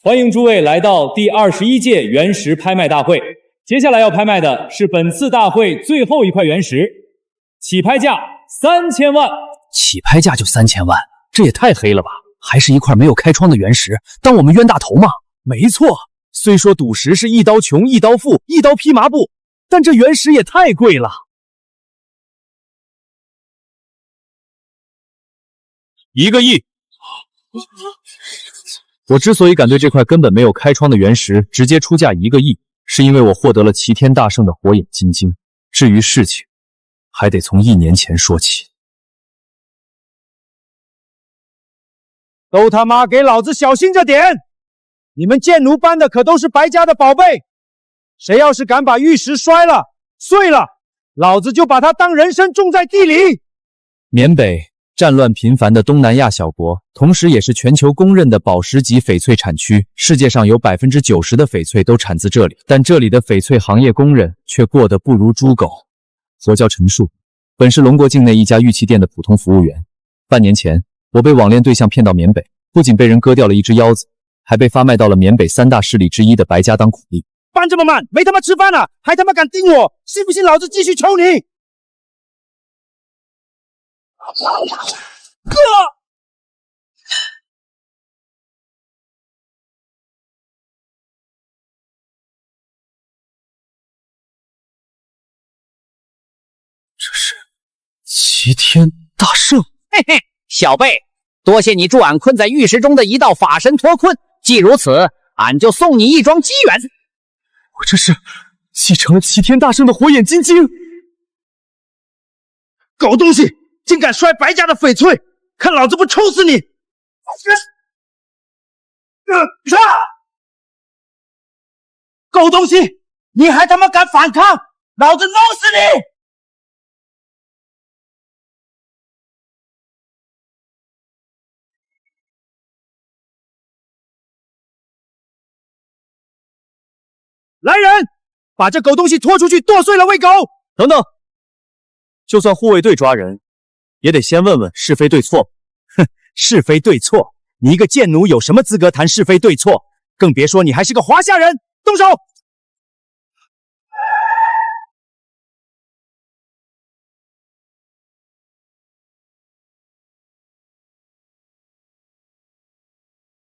欢迎诸位来到第21届原石拍卖大会。接下来要拍卖的是本次大会最后一块原石，起拍价3000万。起拍价就3000万，这也太黑了吧！还是一块没有开窗的原石，当我们冤大头吗？没错，虽说赌石是一刀穷一刀富一刀披麻布，但这原石也太贵了。1个亿！我之所以敢对这块根本没有开窗的原石直接出价1个亿，是因为我获得了齐天大圣的火眼金睛。至于事情，还得从1年前说起。都他妈给老子小心着点！你们贱奴搬的可都是白家的宝贝，谁要是敢把玉石摔了、碎了，老子就把他当人参种在地里。缅北，战乱频繁的东南亚小国，同时也是全球公认的宝石级翡翠产区。世界上有 90% 的翡翠都产自这里，但这里的翡翠行业工人却过得不如猪狗。我叫陈树，本是龙国境内一家玉器店的普通服务员。半年前，我被网恋对象骗到缅北，不仅被人割掉了一只腰子，还被发卖到了缅北3大势力之一的白家当苦力。搬这么慢，没他妈吃饭了，还他妈敢盯我，信不信老子继续抽你？哥！这是齐天大圣！嘿嘿，小辈，多谢你助俺困在玉石中的一道法神脱困，既如此，俺就送你一桩机缘。我这是继承了齐天大圣的火眼金睛。狗东西，竟敢摔白家的翡翠，看老子不抽死你！狗东西，你还他妈敢反抗，老子弄死你！来人，把这狗东西拖出去剁碎了喂狗！等等，就算护卫队抓人，也得先问问是非对错。哼，是非对错，你一个贱奴有什么资格谈是非对错？更别说你还是个华夏人！动手！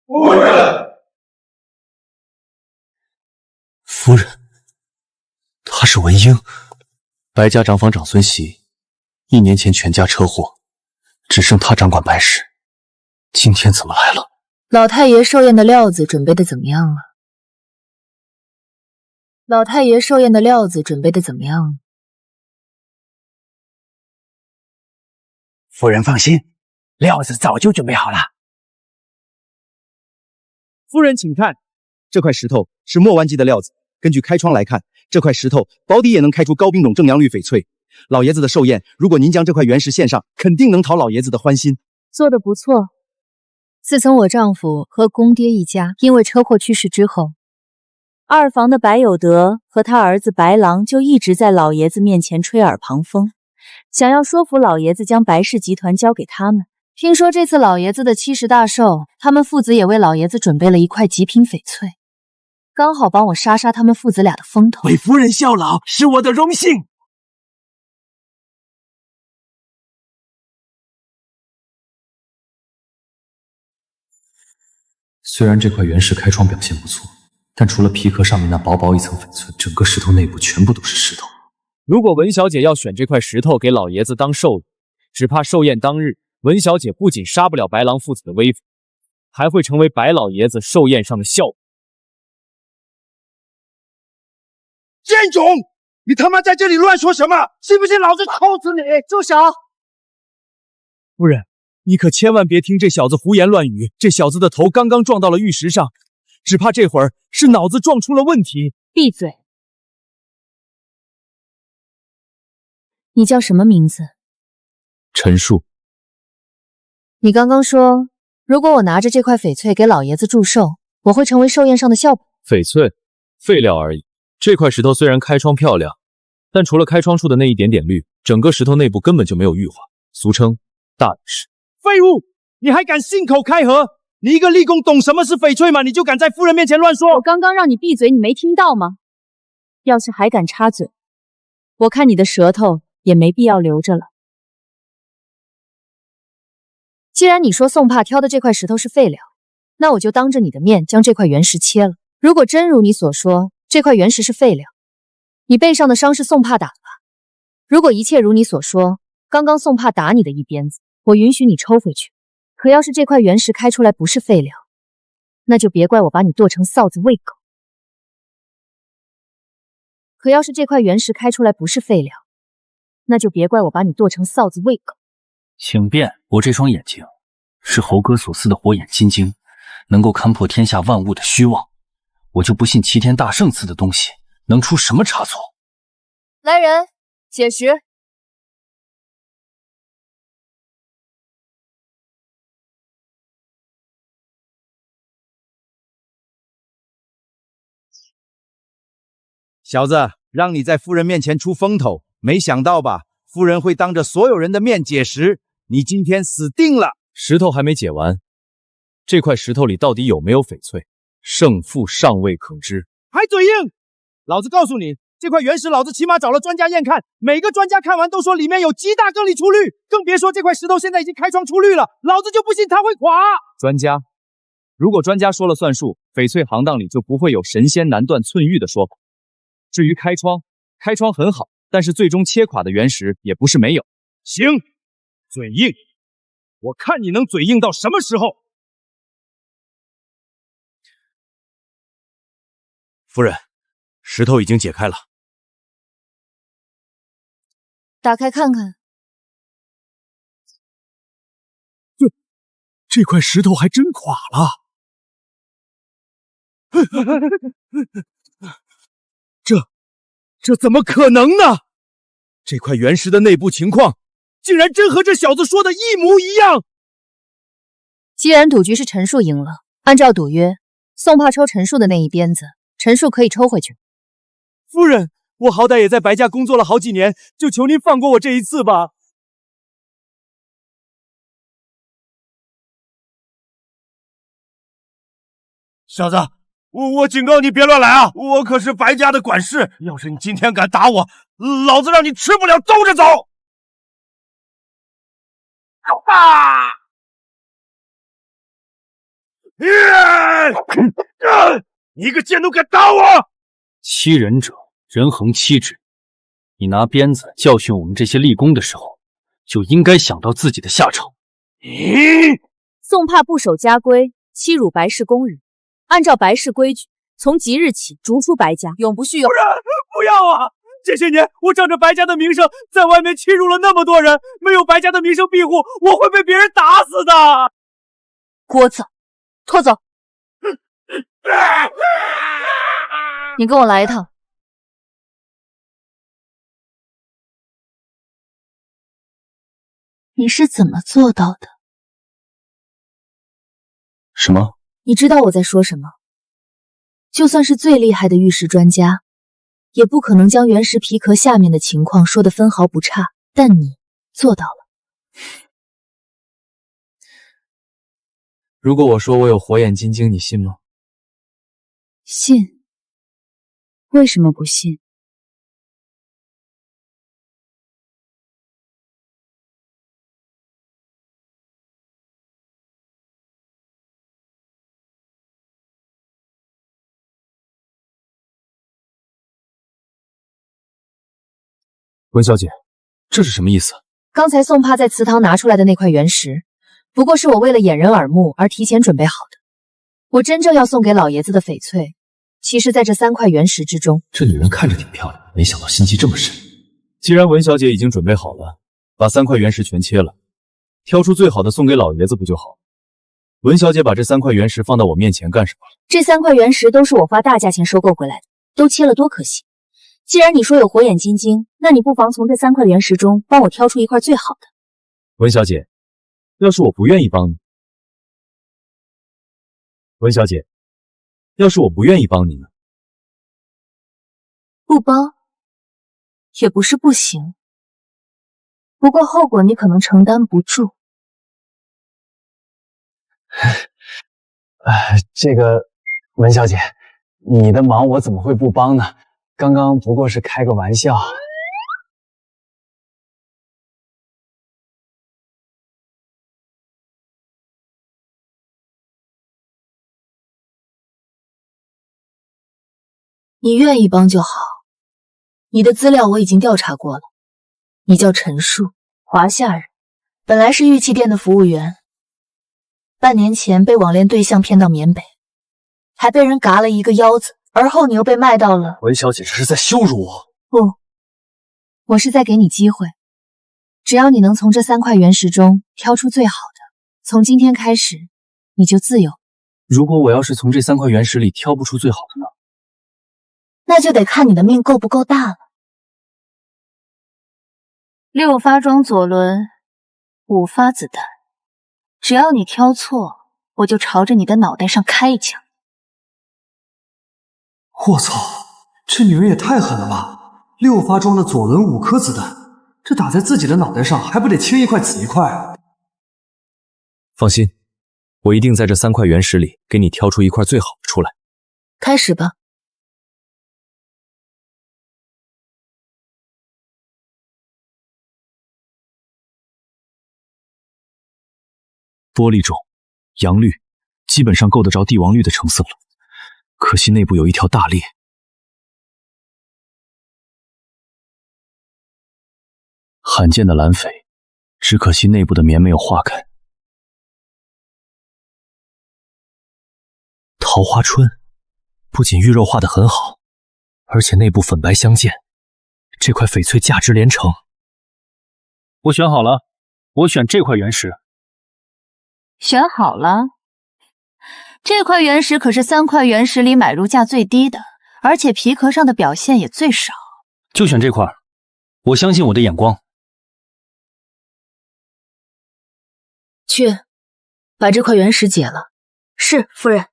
夫人，夫人，他是文英，白家长房长孙喜，1年前全家车祸，只剩他掌管白石。今天怎么来了？老太爷寿宴的料子准备的怎么样了？老太爷寿宴的料子准备的怎么样了？夫人放心，料子早就准备好了。夫人请看，这块石头是莫湾级的料子。根据开窗来看，这块石头保底也能开出高品种正阳绿翡翠。老爷子的寿宴，如果您将这块原石献上，肯定能讨老爷子的欢心。做得不错。自从我丈夫和公爹一家因为车祸去世之后，二房的白有德和他儿子白狼就一直在老爷子面前吹耳旁风，想要说服老爷子将白氏集团交给他们。听说这次老爷子的70大寿，他们父子也为老爷子准备了一块极品翡翠，刚好帮我杀他们父子俩的风头。为夫人效劳是我的荣幸。虽然这块原石开窗表现不错，但除了皮壳上面那薄薄一层翡翠，整个石头内部全部都是石头。如果文小姐要选这块石头给老爷子当寿礼，只怕寿宴当日，文小姐不仅杀不了白狼父子的威风，还会成为白老爷子寿宴上的笑柄。贱种！你他妈在这里乱说什么？信不信老子抽死你！住手！夫人，你可千万别听这小子胡言乱语。这小子的头刚刚撞到了玉石上，只怕这会儿是脑子撞出了问题。闭嘴！你叫什么名字？陈树。你刚刚说，如果我拿着这块翡翠给老爷子祝寿，我会成为寿宴上的笑柄。翡翠，废料而已。这块石头虽然开窗漂亮，但除了开窗处的那一点点绿，整个石头内部根本就没有玉化，俗称大的事。废物！你还敢信口开河？你一个立功懂什么是翡翠吗？你就敢在夫人面前乱说？我刚刚让你闭嘴，你没听到吗？要是还敢插嘴，我看你的舌头也没必要留着了。既然你说宋帕挑的这块石头是废料，那我就当着你的面将这块原石切了。如果真如你所说，这块原石是废料，你背上的伤是宋帕打的吧？如果一切如你所说，刚刚宋帕打你的一鞭子，我允许你抽回去。可要是这块原石开出来不是废料，那就别怪我把你剁成臊子喂狗。可要是这块原石开出来不是废料，那就别怪我把你剁成臊子喂狗。请便，我这双眼睛是猴哥所赐的火眼金睛，能够看破天下万物的虚妄。我就不信齐天大圣赐的东西能出什么差错。来人，解石。小子，让你在夫人面前出风头，没想到吧？夫人会当着所有人的面解石，你今天死定了！石头还没解完，这块石头里到底有没有翡翠，胜负尚未可知。还嘴硬！老子告诉你，这块原石老子起码找了专家验看，每个专家看完都说里面有极大更里出绿，更别说这块石头现在已经开窗出绿了，老子就不信它会垮！专家？如果专家说了算数，翡翠行当里就不会有神仙难断寸玉的说法。至于开窗，开窗很好，但是最终切垮的原石也不是没有。行，嘴硬，我看你能嘴硬到什么时候？夫人，石头已经解开了，打开看看。这块石头还真垮了。这怎么可能呢？这块原石的内部情况，竟然真和这小子说的一模一样。既然赌局是陈述赢了，按照赌约，宋帕抽陈述的那一鞭子，陈述可以抽回去。夫人，我好歹也在白家工作了好几年，就求您放过我这一次吧。小子，我警告你别乱来啊！我可是白家的管事，要是你今天敢打我，老子让你吃不了兜着走！啊！你个贱奴敢打我！欺人者，人恒欺之。你拿鞭子教训我们这些立功的时候，就应该想到自己的下场。宋帕不守家规，欺辱白氏工人。按照白氏规矩，从即日起逐出白家，永不续有。不要啊！这些年我仗着白家的名声，在外面欺辱了那么多人，没有白家的名声庇护，我会被别人打死的。聒噪，拖走。你跟我来一趟。你是怎么做到的？什么？你知道我在说什么？就算是最厉害的玉石专家，也不可能将原石皮壳下面的情况说得分毫不差，但你做到了。如果我说我有火眼金睛，你信吗？信？为什么不信？温小姐，这是什么意思？刚才宋帕在祠堂拿出来的那块原石，不过是我为了掩人耳目而提前准备好的。我真正要送给老爷子的翡翠，其实在这3块原石之中。这女人看着挺漂亮，没想到心机这么深。既然文小姐已经准备好了，把3块原石全切了，挑出最好的送给老爷子不就好？文小姐把这3块原石放到我面前干什么？这3块原石都是我花大价钱收购回来的，都切了多可惜。既然你说有火眼金睛，那你不妨从这3块原石中帮我挑出一块最好的。文小姐，要是我不愿意帮你，文小姐，要是我不愿意帮你呢？不帮也不是不行，不过后果你可能承担不住。这个文小姐，你的忙我怎么会不帮呢？刚刚不过是开个玩笑。你愿意帮就好。你的资料我已经调查过了，你叫陈树，华夏人，本来是玉器店的服务员，半年前被网恋对象骗到缅北，还被人嘎了一个腰子，而后你又被卖到了……文小姐这是在羞辱我。不，我是在给你机会，只要你能从这3块原石中挑出最好的，从今天开始你就自由。如果我要是从这3块原石里挑不出最好的呢？那就得看你的命够不够大了。6发装左轮，5发子弹，只要你挑错，我就朝着你的脑袋上开一枪。我操，这女人也太狠了吧！6发装的左轮5颗子弹，这打在自己的脑袋上还不得青一块紫一块？放心，我一定在这3块原石里给你挑出一块最好的出来。开始吧。玻璃种、阳绿，基本上够得着帝王绿的成色了。可惜内部有一条大裂。罕见的蓝翡，只可惜内部的棉没有化开。桃花春，不仅玉肉化得很好，而且内部粉白相间，这块翡翠价值连城。我选好了，我选这块原石。选好了？这块原石可是3块原石里买入价最低的，而且皮壳上的表现也最少。就选这块，我相信我的眼光。去，把这块原石解了。是，夫人。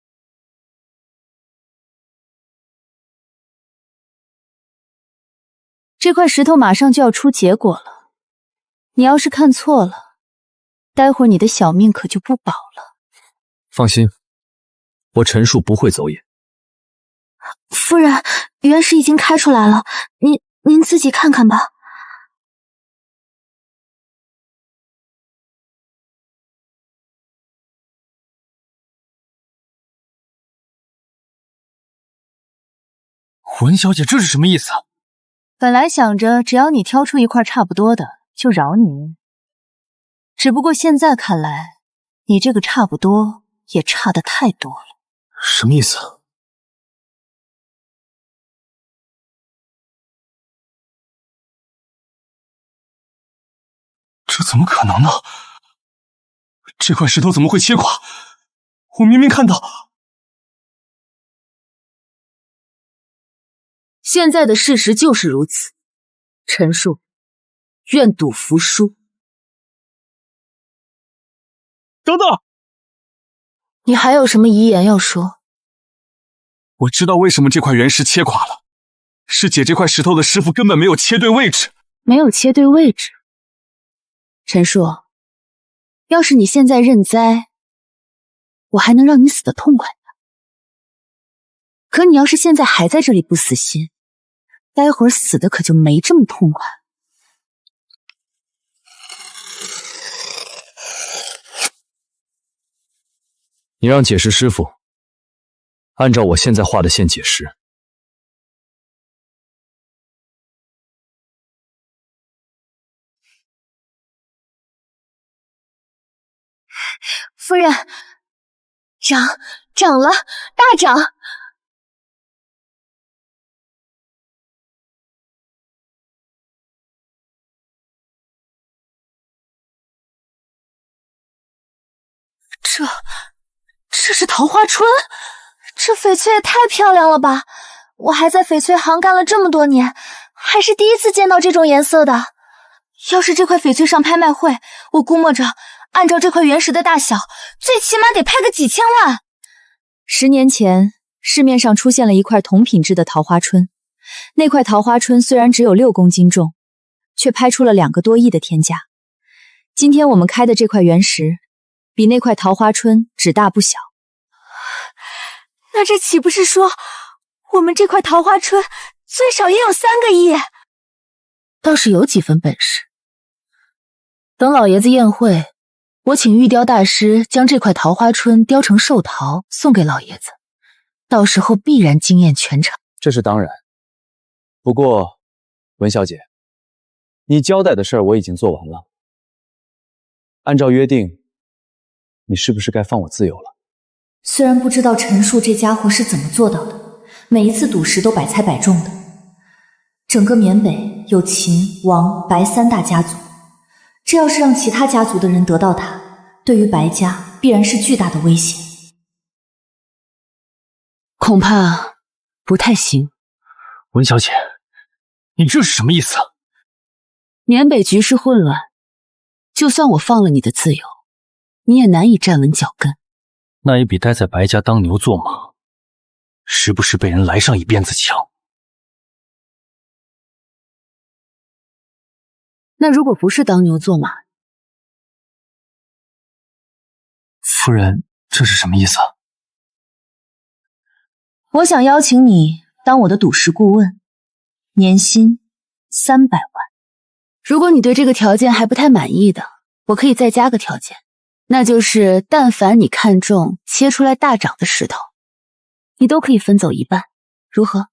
这块石头马上就要出结果了，你要是看错了，待会儿你的小命可就不保了。放心，我陈树不会走眼。夫人，原石已经开出来了，您自己看看吧。文小姐，这是什么意思？本来想着只要你挑出一块差不多的，就饶你。只不过现在看来，你这个差不多也差得太多了。什么意思？这怎么可能呢？这块石头怎么会切垮？我明明看到……现在的事实就是如此。陈树，愿赌服输。等等，你还有什么遗言要说？我知道为什么这块原石切垮了，是解这块石头的师傅根本没有切对位置。没有切对位置。陈树，要是你现在认栽，我还能让你死得痛快的。可你要是现在还在这里不死心，待会儿死的可就没这么痛快。你让解石师傅按照我现在画的线解石。夫人，涨了，大涨！这是桃花春，这翡翠也太漂亮了吧！我还在翡翠行干了这么多年，还是第一次见到这种颜色的。要是这块翡翠上拍卖会，我估摸着按照这块原石的大小，最起码得拍个几千万。10年前，市面上出现了一块同品质的桃花春，那块桃花春虽然只有6公斤重，却拍出了2个多亿的天价。今天我们开的这块原石，比那块桃花春只大不小。那这岂不是说，我们这块桃花春最少也有3个亿？倒是有几分本事。等老爷子宴会，我请玉雕大师将这块桃花春雕成寿桃送给老爷子，到时候必然惊艳全场。这是当然。不过，文小姐，你交代的事儿我已经做完了。按照约定，你是不是该放我自由了？虽然不知道陈述这家伙是怎么做到的，每一次赌石都百猜百中的。整个缅北有秦、王、白3大家族，这要是让其他家族的人得到它，对于白家必然是巨大的威胁。恐怕不太行。文小姐，你这是什么意思？缅北局势混乱，就算我放了你的自由，你也难以站稳脚跟。那也比待在白家当牛做马，时不时被人来上一鞭子强。那如果不是当牛做马？夫人，这是什么意思？我想邀请你当我的赌石顾问，年薪300万。如果你对这个条件还不太满意的，我可以再加个条件，那就是但凡你看中切出来大涨的石头，你都可以分走1半，如何？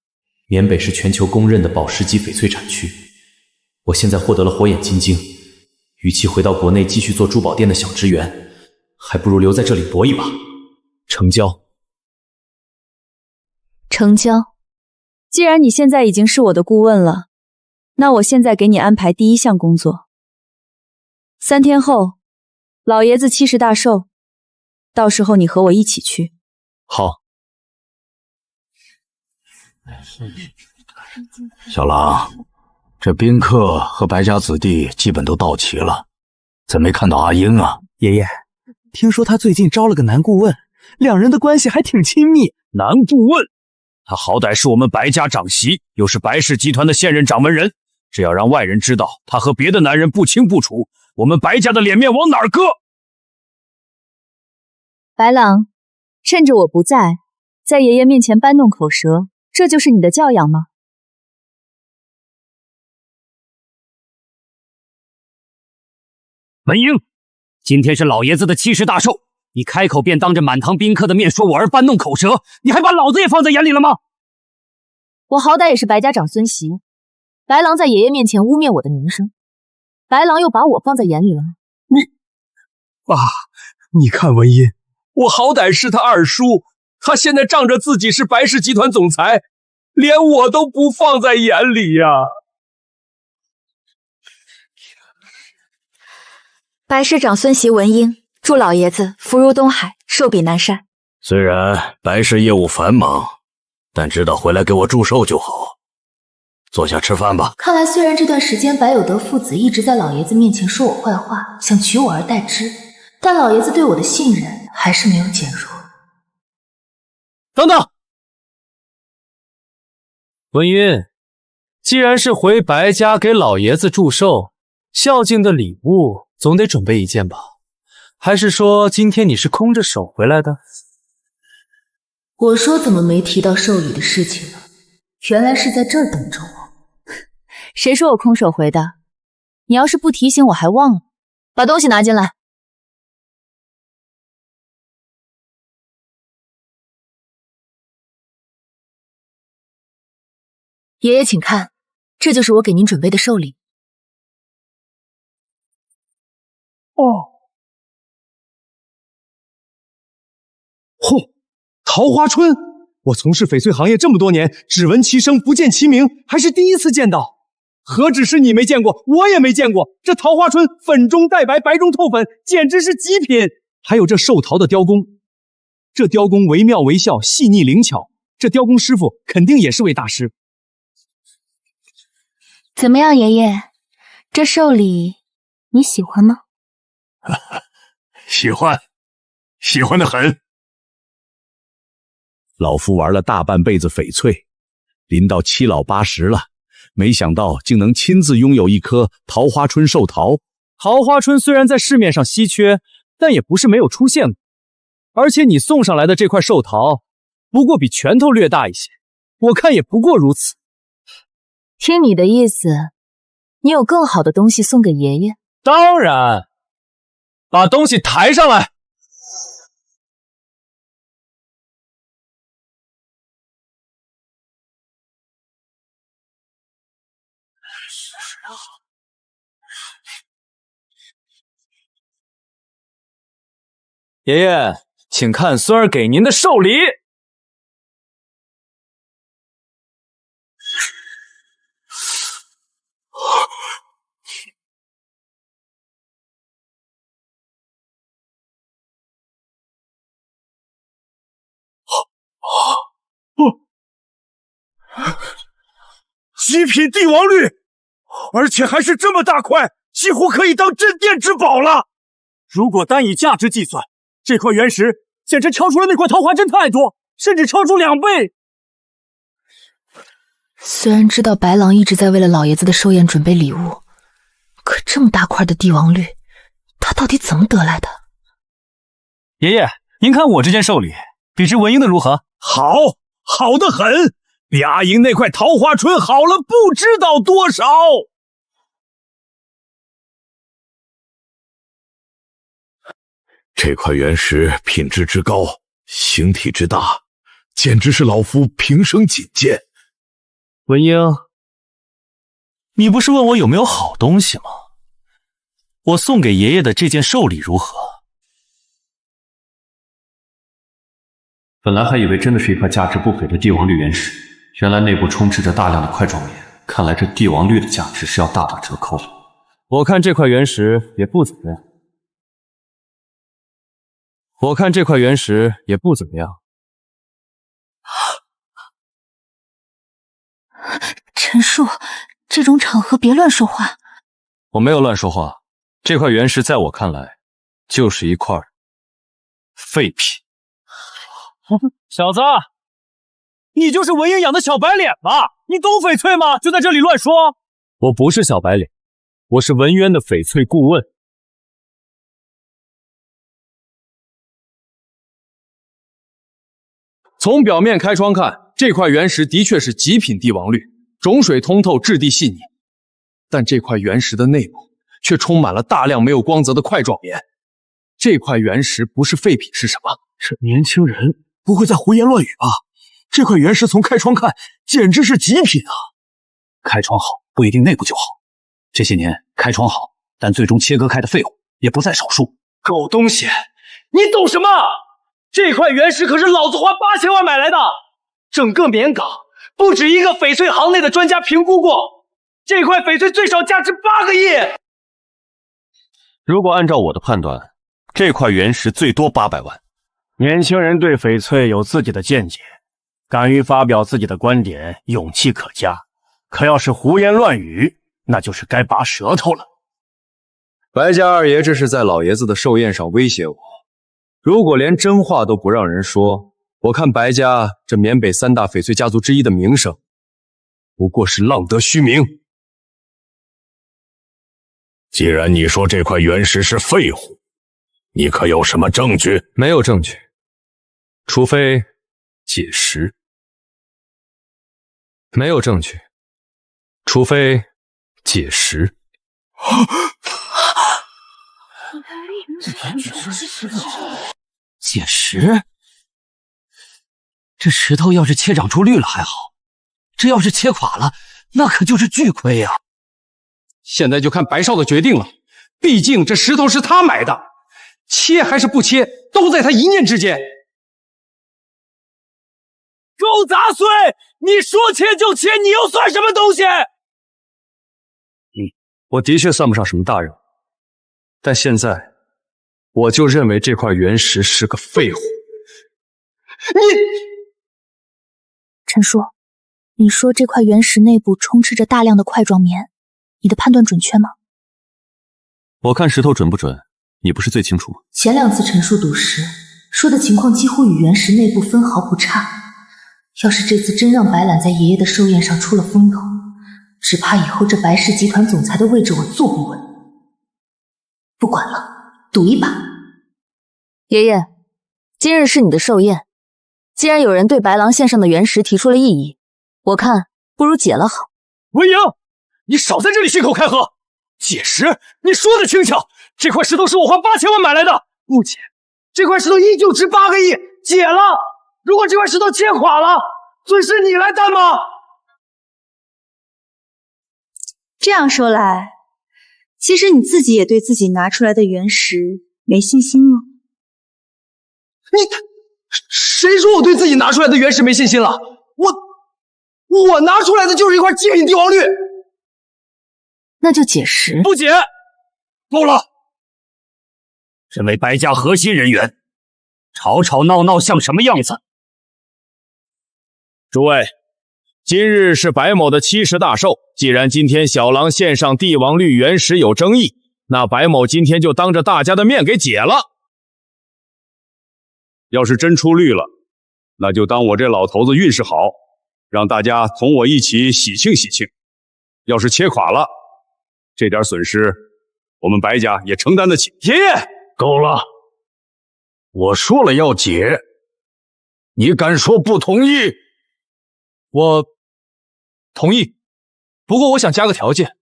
缅北是全球公认的宝石级翡翠产区，我现在获得了火眼金睛，与其回到国内继续做珠宝店的小职员，还不如留在这里搏一把。成交。成交。既然你现在已经是我的顾问了，那我现在给你安排第1项工作。3天后，老爷子70大寿，到时候你和我一起去。好。小郎，这宾客和白家子弟基本都到齐了，怎么没看到阿英啊？爷爷，听说他最近招了个男顾问，两人的关系还挺亲密。男顾问？他好歹是我们白家长媳，又是白氏集团的现任掌门人，只要让外人知道他和别的男人不清不楚，我们白家的脸面往哪儿搁？白狼，趁着我不在，在爷爷面前搬弄口舌，这就是你的教养吗？文英，今天是老爷子的70大寿，你开口便当着满堂宾客的面说我儿搬弄口舌，你还把老子也放在眼里了吗？我好歹也是白家长孙媳，白狼在爷爷面前污蔑我的名声，白狼又把我放在眼里了。爸，你看文音，我好歹是他二叔，他现在仗着自己是白氏集团总裁，连我都不放在眼里呀。白氏长孙媳文英，祝老爷子福如东海，寿比南山。虽然白氏业务繁忙，但知道回来给我祝寿就好。坐下吃饭吧。看来虽然这段时间白有德父子一直在老爷子面前说我坏话，想取我而代之，但老爷子对我的信任还是没有减弱。等等，文音，既然是回白家给老爷子祝寿，孝敬的礼物总得准备一件吧？还是说今天你是空着手回来的？我说怎么没提到寿礼的事情呢？原来是在这儿等着我。谁说我空手回的？你要是不提醒我还忘了。把东西拿进来。爷爷请看，这就是我给您准备的寿礼。嚯，桃花春！我从事翡翠行业这么多年，只闻其声不见其名，还是第一次见到。何止是你没见过，我也没见过。这桃花春粉中带白，白中透粉，简直是极品。还有这寿桃的雕工，这雕工惟妙惟肖，细腻灵巧。这雕工师傅肯定也是位大师。怎么样，爷爷？这寿礼你喜欢吗？喜欢，喜欢的很。老夫玩了大半辈子翡翠，临到7老80了，没想到竟能亲自拥有一颗桃花春寿桃。桃花春虽然在市面上稀缺，但也不是没有出现过。而且你送上来的这块寿桃，不过比拳头略大一些，我看也不过如此。听你的意思，你有更好的东西送给爷爷？当然，把东西抬上来。爷爷，请看孙儿给您的寿礼。极品帝王绿，而且还是这么大块，几乎可以当镇店之宝了。如果单以价值计算，这块原石简直超出了那块桃花针太多，甚至超出2倍。虽然知道白狼一直在为了老爷子的寿宴准备礼物，可这么大块的帝王绿，他到底怎么得来的？爷爷，您看我这件寿礼，比之文英的如何？好得很，比阿银那块桃花春好了不知道多少。这块原石品质之高，形体之大，简直是老夫平生仅见。文英，你不是问我有没有好东西吗？我送给爷爷的这件寿礼如何？本来还以为真的是一块价值不菲的帝王绿原石，原来内部充斥着大量的块状棉，看来这帝王绿的价值是要大打折扣的。我看这块原石也不怎么样。陈述，这种场合别乱说话。我没有乱说话，这块原石在我看来就是一块废品。小子，你就是文英养的小白脸吧？你懂翡翠吗？就在这里乱说。我不是小白脸，我是文渊的翡翠顾问。从表面开窗看，这块原石的确是极品帝王绿，种水通透，质地细腻。但这块原石的内部却充满了大量没有光泽的块状棉。这块原石不是废品是什么？这年轻人不会在胡言乱语吧？这块原石从开窗看，简直是极品啊！开窗好不一定内部就好，这些年开窗好，但最终切割开的废物也不在少数。狗东西，你懂什么？这块原石可是老子花8000万买来的，整个绵港不止一个翡翠行内的专家评估过，这块翡翠最少价值8个亿。如果按照我的判断，这块原石最多800万。年轻人对翡翠有自己的见解，敢于发表自己的观点，勇气可嘉。可要是胡言乱语，那就是该拔舌头了。白家二爷这是在老爷子的寿宴上威胁我，如果连真话都不让人说，我看白家这缅北3大翡翠家族之一的名声，不过是浪得虚名。既然你说这块原石是废物，你可有什么证据？没有证据，除非解石。没有证据，除非解石。解石？这石头要是切长出绿了还好，这要是切垮了，那可就是巨亏呀！现在就看白少的决定了，毕竟这石头是他买的，切还是不切，都在他一念之间。狗杂碎，你说切就切，你又算什么东西？我的确算不上什么大人物，但现在我就认为这块原石是个废物。陈叔，你说这块原石内部充斥着大量的块状棉，你的判断准确吗？我看石头准不准，你不是最清楚吗？前2次陈述赌石，说的情况几乎与原石内部分毫不差。要是这次真让白览在爷爷的寿宴上出了风头，只怕以后这白氏集团总裁的位置我坐不稳。不管了，赌一把。爷爷，今日是你的寿宴，既然有人对白狼线上的原石提出了异议，我看不如解了好。文英，你少在这里信口开河！解石，你说的轻巧，这块石头是我花8000万买来的，不解，这块石头依旧值8个亿，解了。如果这块石头切垮了，损失你来担吗？这样说来，其实你自己也对自己拿出来的原石没信心了。谁说我对自己拿出来的原石没信心了？我拿出来的就是一块极品帝王绿。那就解石。不解，够了！身为白家核心人员，吵吵闹闹像什么样子？诸位，今日是白某的70大寿，既然今天小狼线上帝王绿原石有争议，那白某今天就当着大家的面给解了。要是真出绿了，那就当我这老头子运势好，让大家同我一起喜庆喜庆。要是切垮了，这点损失我们白家也承担得起。爷爷，够了！我说了要解，你敢说不同意？我同意，不过我想加个条件，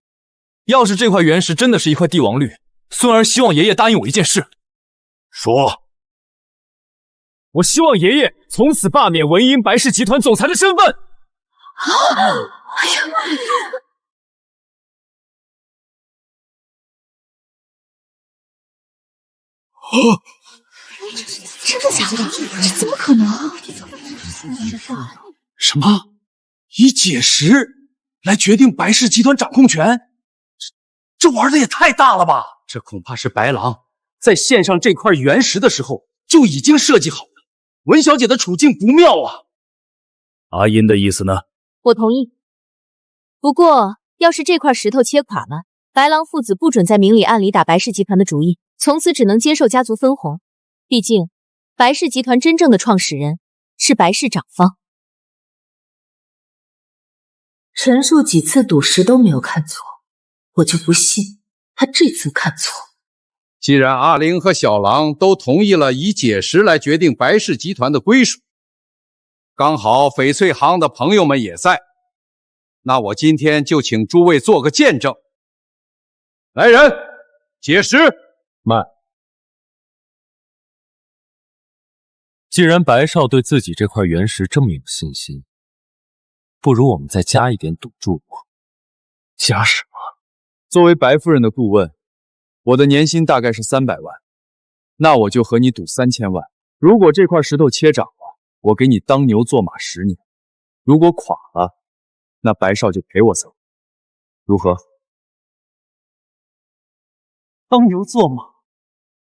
要是这块原石真的是一块帝王绿，孙儿希望爷爷答应我一件事。说。我希望爷爷从此罢免文英白氏集团总裁的身份。真的假的？这怎么可能？什么？以解石来决定白氏集团掌控权？这玩的也太大了吧！这恐怕是白狼在献上这块原石的时候就已经设计好的。文小姐的处境不妙啊！阿音的意思呢？我同意。不过，要是这块石头切垮了，白狼父子不准在明里暗里打白氏集团的主意，从此只能接受家族分红。毕竟，白氏集团真正的创始人是白氏长方。陈述几次赌石都没有看错，我就不信他这次看错。既然阿玲和小狼都同意了以解石来决定白氏集团的归属，刚好翡翠行的朋友们也在，那我今天就请诸位做个见证。来人，解石！慢。既然白少对自己这块原石这么有信心，不如我们再加一点赌注吧。加什么？作为白夫人的顾问，我的年薪大概是300万，那我就和你赌3000万。如果这块石头切涨了，我给你当牛做马10年；如果垮了，那白少就陪我走，如何？当牛做马？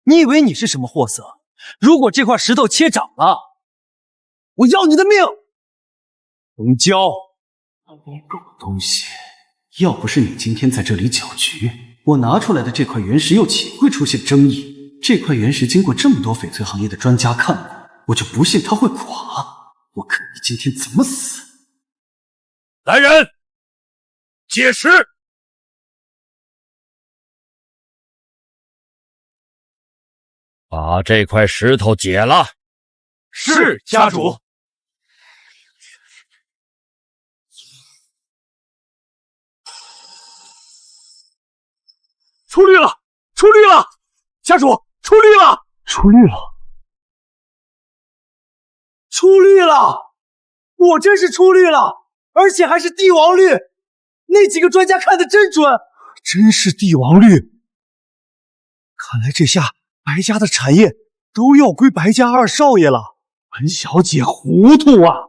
你以为你是什么货色？如果这块石头切涨了，我要你的命！龙娇，没狗东西！要不是你今天在这里搅局，我拿出来的这块原石又岂会出现争议？这块原石经过这么多翡翠行业的专家看过，我就不信它会垮。我看你今天怎么死！来人，解石！把这块石头解了。是家主。出绿了！出绿了！家主，出绿了！出绿了！出绿了！我真是出绿了，而且还是帝王绿！那几个专家看得真准，真是帝王绿！看来这下白家的产业都要归白家二少爷了。文小姐糊涂啊！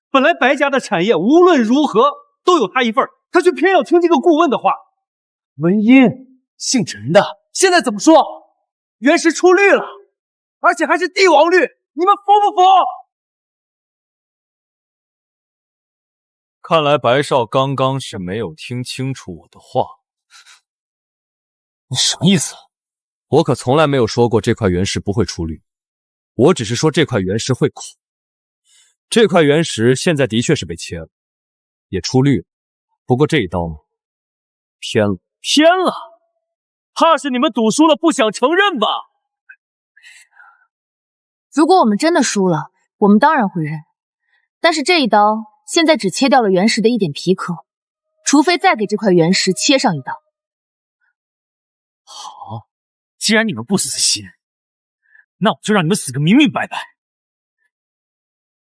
本来白家的产业无论如何都有她一份，她却偏要听这个顾问的话。文英，姓陈的，现在怎么说？原石出绿了，而且还是帝王绿，你们服不服？看来白少刚刚是没有听清楚我的话。你什么意思？我可从来没有说过这块原石不会出绿，我只是说这块原石会垮。这块原石现在的确是被切了，也出绿了，不过这一刀偏了。偏了？怕是你们赌输了不想承认吧？如果我们真的输了，我们当然会认。但是这一刀现在只切掉了原石的一点皮壳，除非再给这块原石切上一刀。好，既然你们不死心，那我就让你们死个明明白白。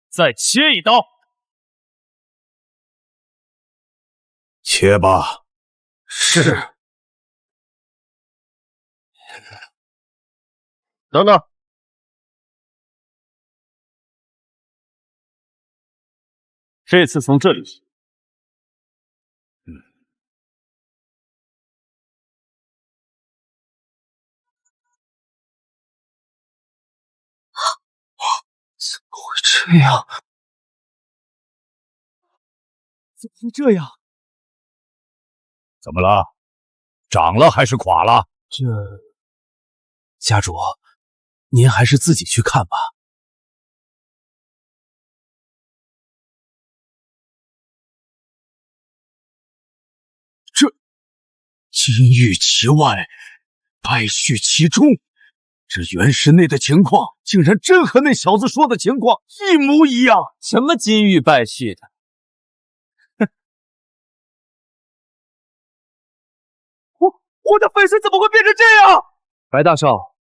再切一刀。切吧。是。等等，这次从这里切。怎么会这样？怎么会这样？怎么了？涨了还是垮了？家主，您还是自己去看吧。这金玉其外，败絮其中，这原石内的情况竟然真和那小子说的情况一模一样。什么金玉败絮的？我的翡翠怎么会变成这样？白大少，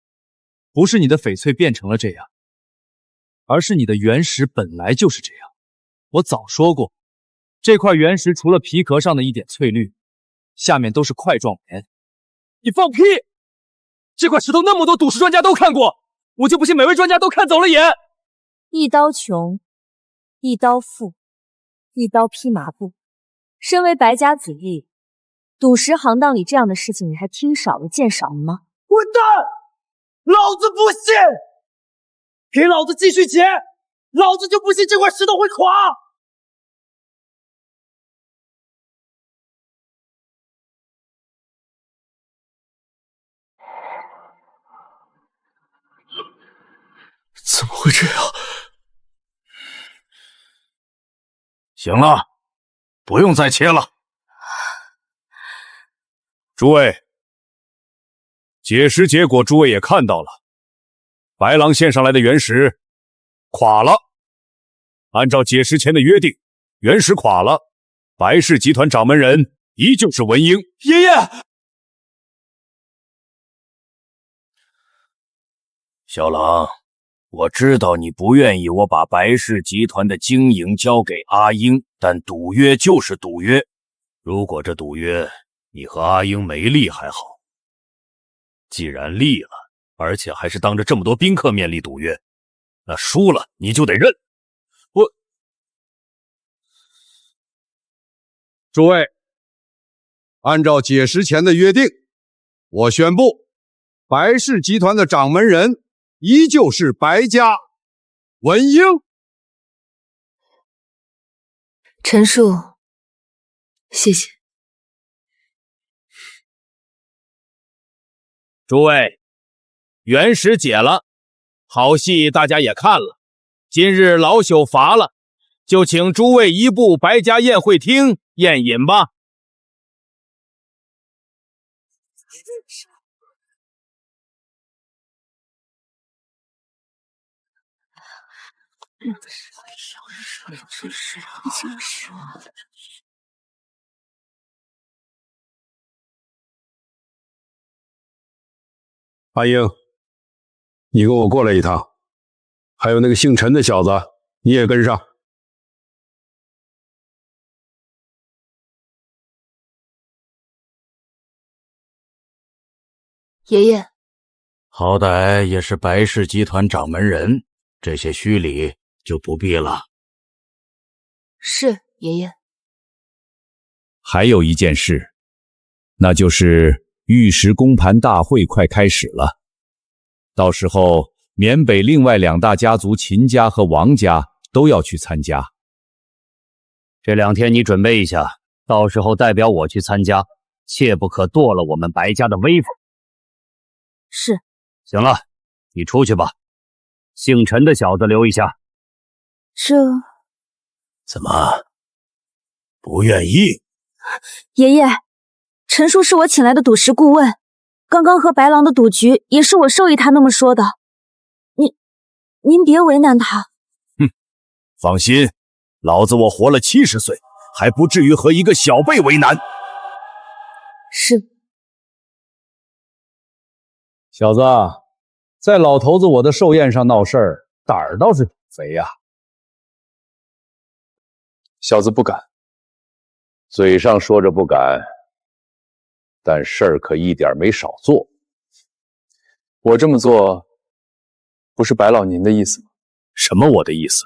不是你的翡翠变成了这样，而是你的原石本来就是这样。我早说过，这块原石除了皮壳上的一点翠绿，下面都是块状棉。你放屁！这块石头那么多赌石专家都看过，我就不信每位专家都看走了眼。一刀穷，一刀富，一刀披麻布。身为白家子弟，赌石行当里这样的事情你还听少了见少了吗？混蛋！老子不信！给老子继续切！老子就不信这块石头会垮！怎么会这样？行了，不用再切了。诸位，解石结果诸位也看到了，白狼献上来的原石垮了。按照解石前的约定，原石垮了，白氏集团掌门人依旧是文英。爷爷，小狼，我知道你不愿意我把白氏集团的经营交给阿英，但赌约就是赌约。如果这赌约你和阿英没立还好，既然立了，而且还是当着这么多宾客面立赌约，那输了你就得认。诸位，按照解石前的约定，我宣布，白氏集团的掌门人依旧是白家文英。陈叔，谢谢。诸位，原石解了，好戏大家也看了，今日老朽罚了，就请诸位移步白家宴会厅宴饮吧。阿英，你跟我过来一趟，还有那个姓陈的小子，你也跟上。爷爷，好歹也是白氏集团掌门人，这些虚礼就不必了。是爷爷。还有一件事，那就是玉石公盘大会快开始了，到时候缅北另外2大家族秦家和王家都要去参加。这2天你准备一下，到时候代表我去参加，切不可堕了我们白家的威风。是。行了，你出去吧，姓陈的小子留一下。这怎么不愿意？爷爷，陈叔是我请来的赌石顾问，刚刚和白狼的赌局也是我授意他那么说的。您别为难他。哼，放心，老子我活了70岁，还不至于和一个小辈为难。是。小子，在老头子我的寿宴上闹事儿，胆儿倒是挺肥呀。小子不敢。嘴上说着不敢，但事儿可一点没少做。我这么做，不是白老您的意思吗？什么我的意思？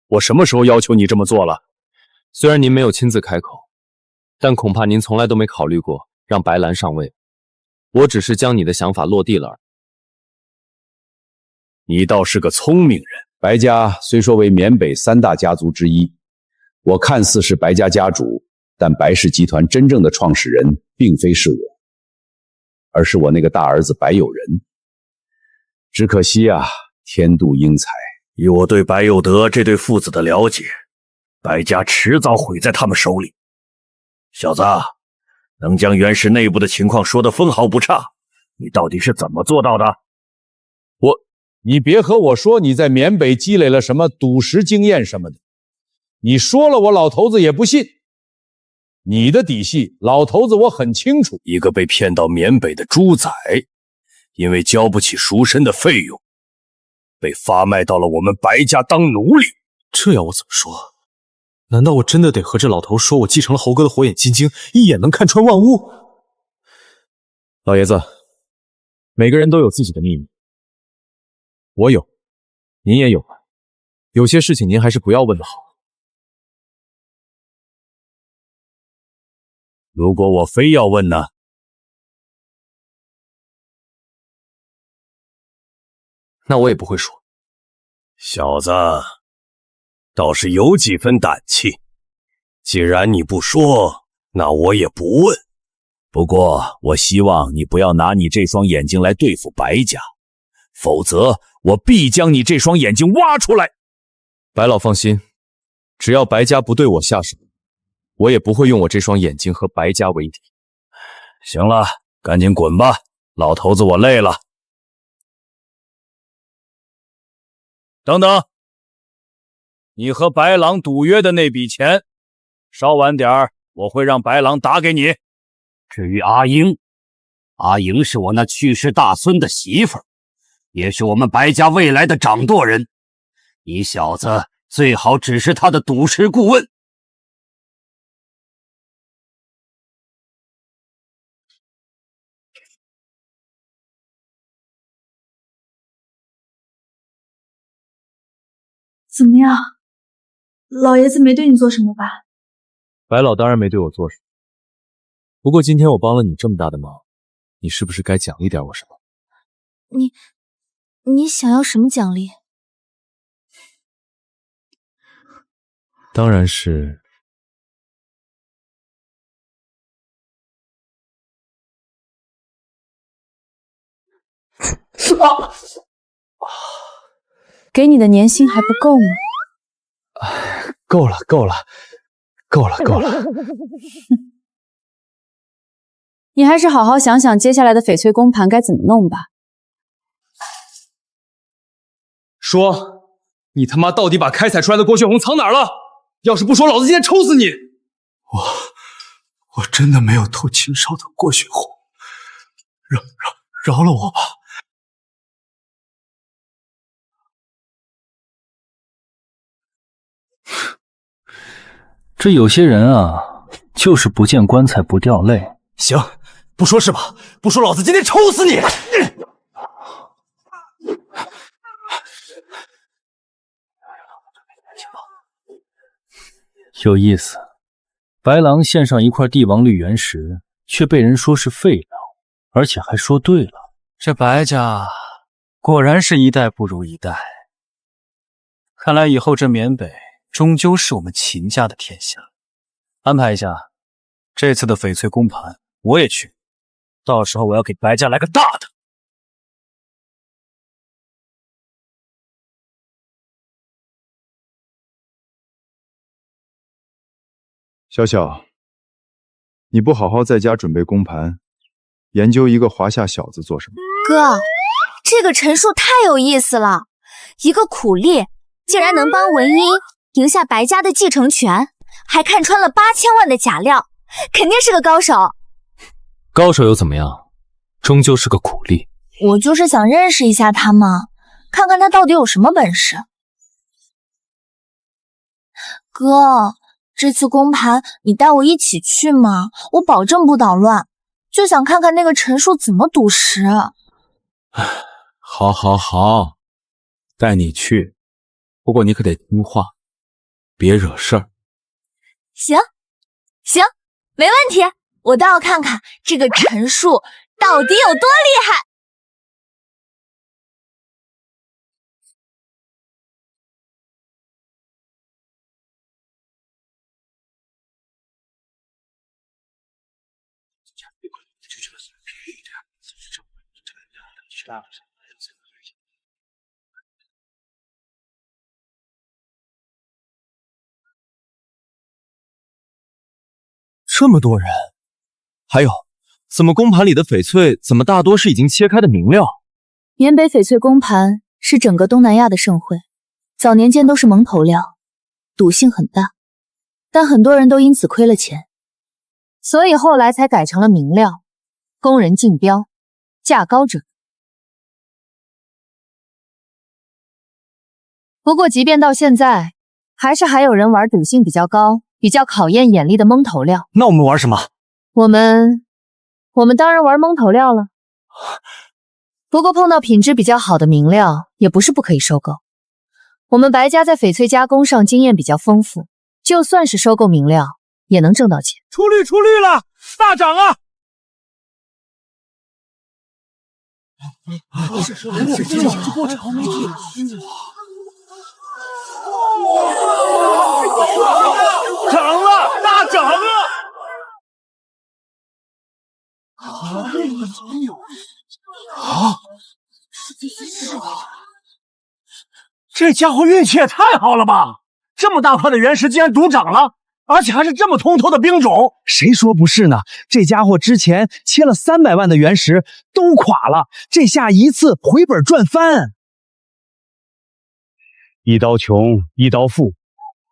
我什么时候要求你这么做了？虽然您没有亲自开口，但恐怕您从来都没考虑过让白兰上位。我只是将你的想法落地了而已。你倒是个聪明人。白家虽说为缅北3大家族之一，我看似是白家家主，但白氏集团真正的创始人并非是我，而是我那个大儿子白有人。只可惜啊，天妒英才。以我对白有德这对父子的了解，白家迟早毁在他们手里。小子，能将袁氏内部的情况说得分毫不差，你到底是怎么做到的？你别和我说你在缅北积累了什么赌石经验什么的，你说了我老头子也不信。你的底细，老头子我很清楚。一个被骗到缅北的猪仔，因为交不起赎身的费用，被发卖到了我们白家当奴隶。这要我怎么说？难道我真的得和这老头说我继承了猴哥的火眼金睛，一眼能看穿万物？老爷子，每个人都有自己的秘密。我有，您也有吧？有些事情您还是不要问的好。如果我非要问呢？那我也不会说。小子，倒是有几分胆气。既然你不说，那我也不问。不过，我希望你不要拿你这双眼睛来对付白家，否则我必将你这双眼睛挖出来。白老放心，只要白家不对我下手，我也不会用我这双眼睛和白家为敌。行了，赶紧滚吧，老头子我累了。等等，你和白狼赌约的那笔钱，稍晚点儿我会让白狼打给你。至于阿英，阿莹是我那去世大孙的媳妇儿，也是我们白家未来的掌舵人。你小子最好只是他的赌池顾问。怎么样？老爷子没对你做什么吧？白老当然没对我做什么，不过今天我帮了你这么大的忙，你是不是该奖励点我什么？你想要什么奖励？当然是给你的年薪还不够吗？够了，够了，够了，够了。你还是好好想想接下来的翡翠公盘该怎么弄吧。说，你他妈到底把开采出来的郭血红藏哪儿了？要是不说，老子今天抽死你！我真的没有偷秦少的郭血红，饶了我吧。这有些人啊，就是不见棺材不掉泪。行，不说是吧？不说，老子今天抽死你！有意思，白狼献上一块帝王绿原石，却被人说是废料，而且还说对了。这白家果然是一代不如一代。看来以后这缅北终究是我们秦家的天下。安排一下，这次的翡翠公盘我也去，到时候我要给白家来个大的。小小，你不好好在家准备公盘，研究一个华夏小子做什么？哥，这个陈述太有意思了。一个苦力竟然能帮文英赢下白家的继承权，还看穿了8000万的假料，肯定是个高手。高手又怎么样？终究是个苦力。我就是想认识一下他嘛，看看他到底有什么本事。哥，这次公盘你带我一起去嘛，我保证不捣乱，就想看看那个陈述怎么赌石。好，好，好，带你去，不过你可得听话，别惹事儿。行，行，没问题，我倒要看看这个陈述到底有多厉害。这么多人，还有，怎么公盘里的翡翠怎么大多是已经切开的明料？缅北翡翠公盘是整个东南亚的盛会，早年间都是蒙头料，赌性很大，但很多人都因此亏了钱，所以后来才改成了明料，供人竞标，价高者。不过即便到现在，还有人玩赌性比较高、比较考验眼力的蒙头料。那我们玩什么？我们当然玩蒙头料了。不过碰到品质比较好的明料，也不是不可以收购。我们白家在翡翠加工上经验比较丰富，就算是收购明料，也能挣到钱。出绿了，大涨啊！涨了，大涨啊！这家伙运气也太好了吧！这么大块的原石竟然赌涨了，而且还是这么通透的冰种。谁说不是呢？这家伙之前切了300万的原石都垮了，这下一次回本赚翻。一刀穷，一刀富，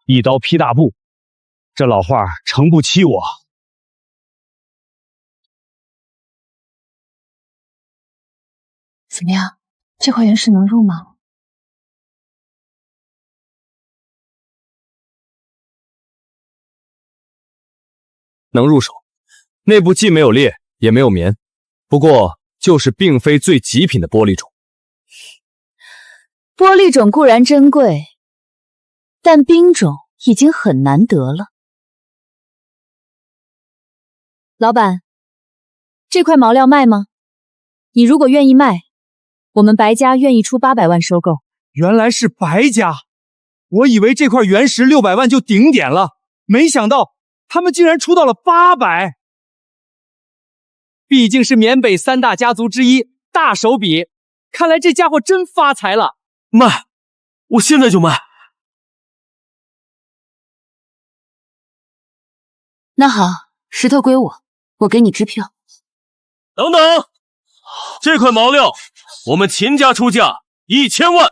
一刀劈大布，这老话诚不欺我。怎么样，这块原石能入吗？能入手，内部既没有裂，也没有棉，不过就是并非最极品的玻璃种。玻璃种固然珍贵，但冰种已经很难得了。老板，这块毛料卖吗？你如果愿意卖，我们白家愿意出800万收购。原来是白家，我以为这块原石600万就顶点了，没想到他们竟然出到了800。毕竟是缅北3大家族之一，大手笔，看来这家伙真发财了。卖，我现在就卖。那好，石头归我，我给你支票。等等，这块毛料我们秦家出价1000万。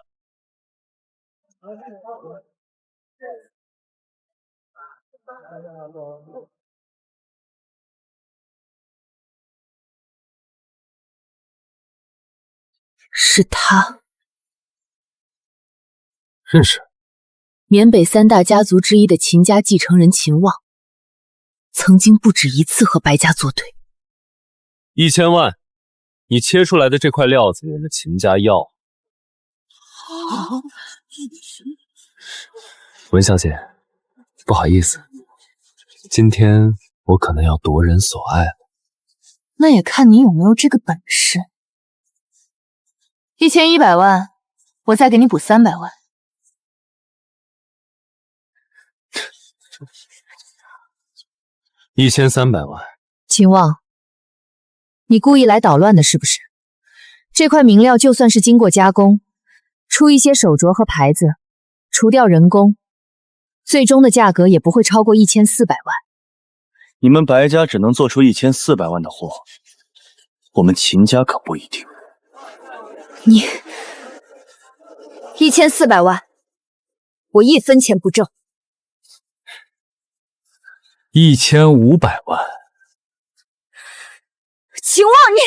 是他。认识。缅北3大家族之一的秦家继承人秦望，曾经不止一次和白家作对。1000万，你切出来的这块料子，我们秦家要。文小姐，不好意思，今天我可能要夺人所爱了。那也看你有没有这个本事。1100万，我再给你补300万。1300万。秦望，你故意来捣乱的是不是？这块明料就算是经过加工，出一些手镯和牌子，除掉人工，最终的价格也不会超过1400万。你们白家只能做出1400万的货，我们秦家可不一定。你1400万，我1分钱不挣。1500万。秦望你！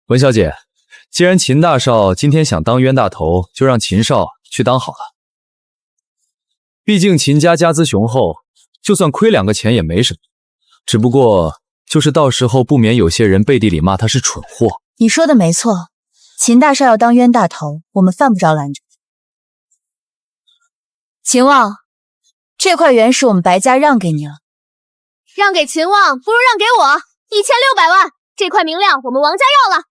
文小姐，既然秦大少今天想当冤大头，就让秦少去当好了。毕竟秦家家资雄厚，就算亏2个钱也没什么。只不过就是到时候不免有些人背地里骂他是蠢货。你说的没错，秦大少要当冤大头，我们犯不着拦着。秦望，这块原石我们白家让给你了。让给秦望，不如让给我1600万。这块明亮我们王家要了。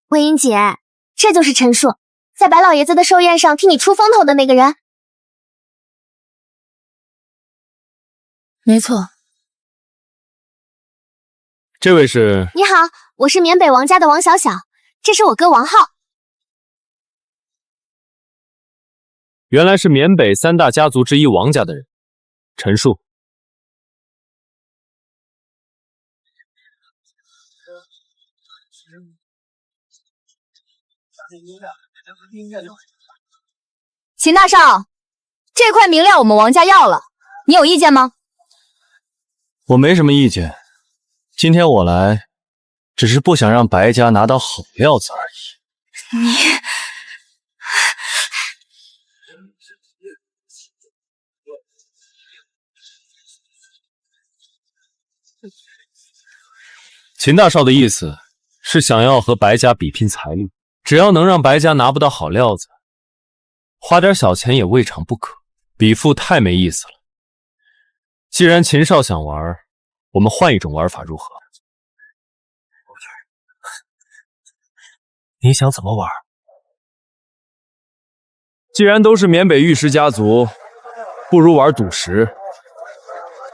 文英姐，这就是陈述，在白老爷子的寿宴上替你出风头的那个人。没错。这位是？你好，我是缅北王家的王小小，这是我哥王浩。原来是缅北3大家族之一王家的人，陈述。秦大少，这块明料我们王家要了，你有意见吗？我没什么意见，今天我来，只是不想让白家拿到好料子而已。你……秦大少的意思是想要和白家比拼财力，只要能让白家拿不到好料子，花点小钱也未尝不可。比富太没意思了。既然秦少想玩，我们换一种玩法如何？你想怎么玩？既然都是缅北玉石家族，不如玩赌石。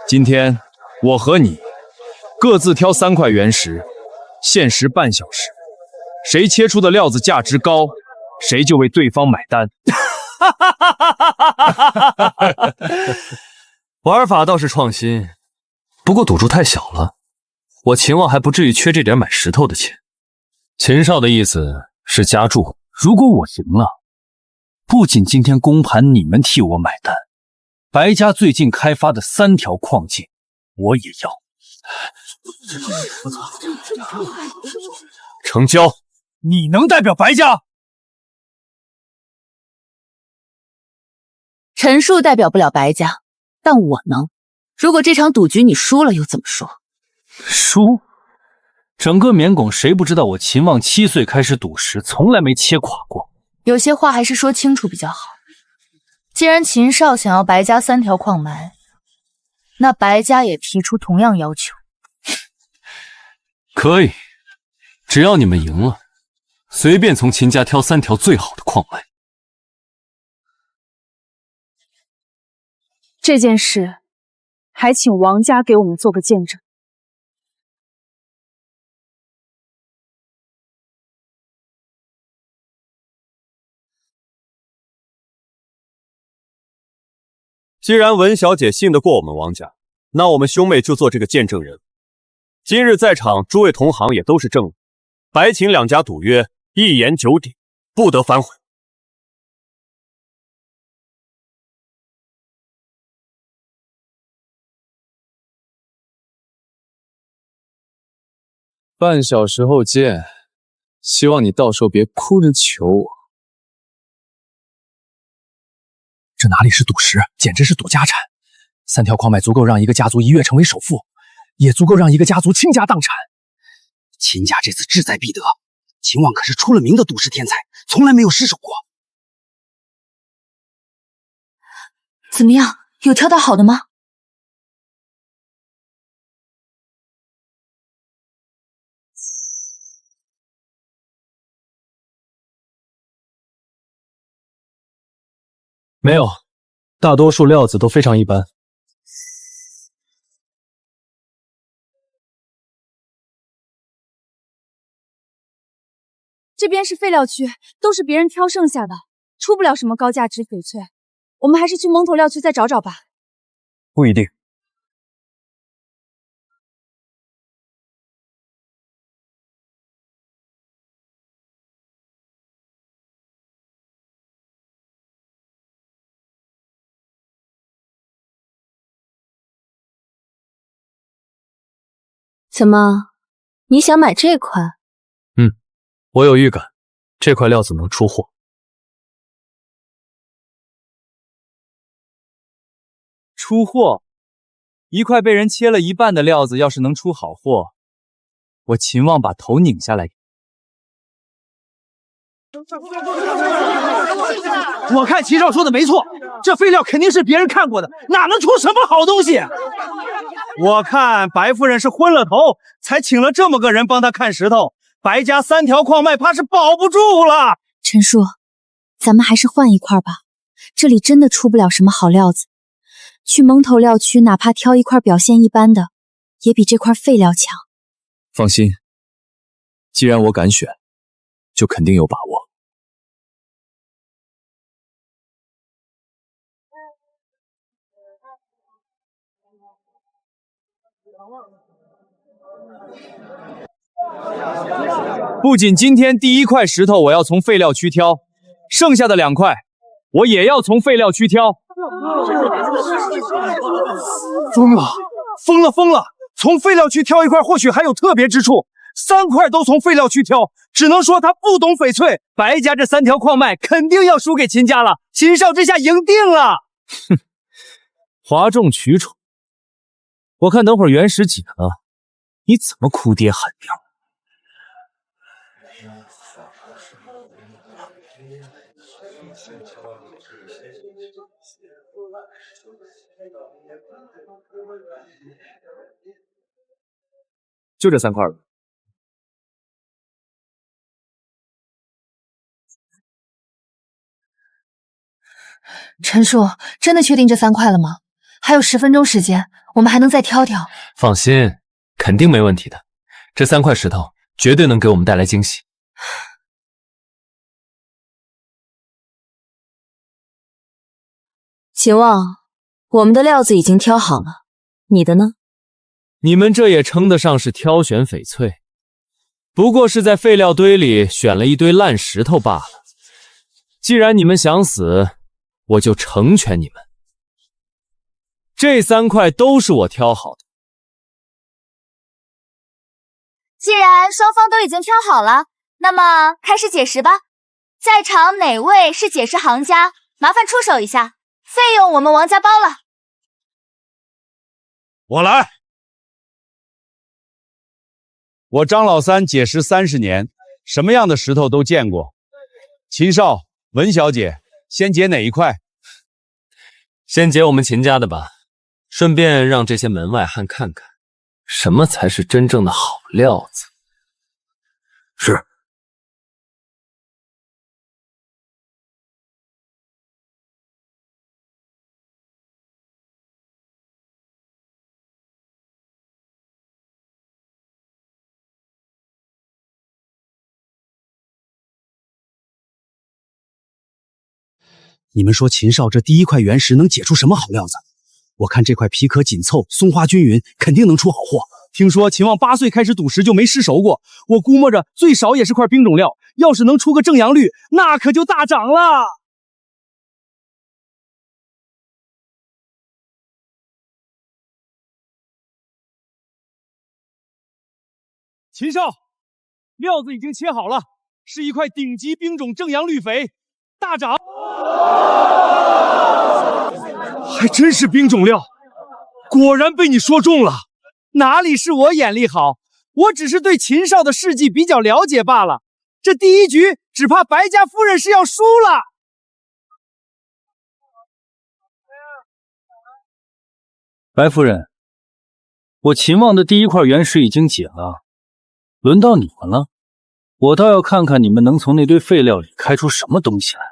今天我和你各自挑3块原石，限时半小时，谁切出的料子价值高，谁就为对方买单。玩法倒是创新，不过赌注太小了，我秦望还不至于缺这点买石头的钱。秦少的意思是加注，如果我赢了，不仅今天公盘你们替我买单，白家最近开发的3条矿界我也要。成交。你能代表白家？陈述代表不了白家，但我能。如果这场赌局你输了又怎么说？输？整个缅拱谁不知道我秦望7岁开始赌石，从来没切垮过。有些话还是说清楚比较好。既然秦少想要白家3条矿脉，那白家也提出同样要求。可以，只要你们赢了，随便从秦家挑3条最好的矿脉。这件事，还请王家给我们做个见证。既然文小姐信得过我们王家，那我们兄妹就做这个见证人。今日在场诸位同行也都是证人，白秦2家赌约一言9鼎，不得反悔。半小时后见，希望你到时候别哭着求我。这哪里是赌石，简直是赌家产。3条矿脉足够让一个家族一跃成为首富，也足够让一个家族倾家荡产。秦家这次志在必得，秦望可是出了名的赌石天才，从来没有失手过。怎么样，有挑到好的吗？没有，大多数料子都非常一般。这边是废料区，都是别人挑剩下的。出不了什么高价值翡翠，我们还是去蒙头料区再找找吧。不一定。怎么，你想买这块？我有预感，这块料子能出货。出货？一块被人切了一半的料子，要是能出好货，我秦望把头拧下来。我看秦少说的没错，这废料肯定是别人看过的，哪能出什么好东西？我看白夫人是昏了头，才请了这么个人帮她看石头。白家3条矿脉怕是保不住了。陈叔，咱们还是换一块吧，这里真的出不了什么好料子。去蒙头料区，哪怕挑一块表现一般的，也比这块废料强。放心，既然我敢选，就肯定有把握。不仅今天第1块石头我要从废料区挑，剩下的2块我也要从废料区挑。疯了！从废料区挑一块或许还有特别之处，3块都从废料区挑，只能说他不懂翡翠。白家这3条矿脉肯定要输给秦家了，秦少这下赢定了。哼，哗众取宠。我看等会儿原石解了，你怎么哭爹喊娘？就这3块了。陈叔，真的确定这3块了吗？还有10分钟时间，我们还能再挑挑。放心，肯定没问题的。这3块石头绝对能给我们带来惊喜。秦望，我们的料子已经挑好了，你的呢？你们这也称得上是挑选翡翠，不过是在废料堆里选了一堆烂石头罢了。既然你们想死，我就成全你们。这3块都是我挑好的。既然双方都已经挑好了，那么开始解石吧。在场哪位是解石行家？麻烦出手一下，费用我们王家包了。我来。我张老三解石30年，什么样的石头都见过。秦少、文小姐，先解哪一块？先解我们秦家的吧，顺便让这些门外汉看看，什么才是真正的好料子。是。你们说秦少这第1块原石能解出什么好料子？我看这块皮壳紧凑，松花均匀，肯定能出好货。听说秦望8岁开始赌石就没失手过，我估摸着最少也是块冰种料，要是能出个正阳绿，那可就大涨了。秦少，料子已经切好了，是一块顶级冰种正阳绿翡，大涨！还真是冰种料，果然被你说中了。哪里是我眼力好，我只是对秦少的事迹比较了解罢了。这第1局只怕白家夫人是要输了。白夫人，我秦望的第1块原石已经解了，轮到你们了。我倒要看看你们能从那堆废料里开出什么东西来。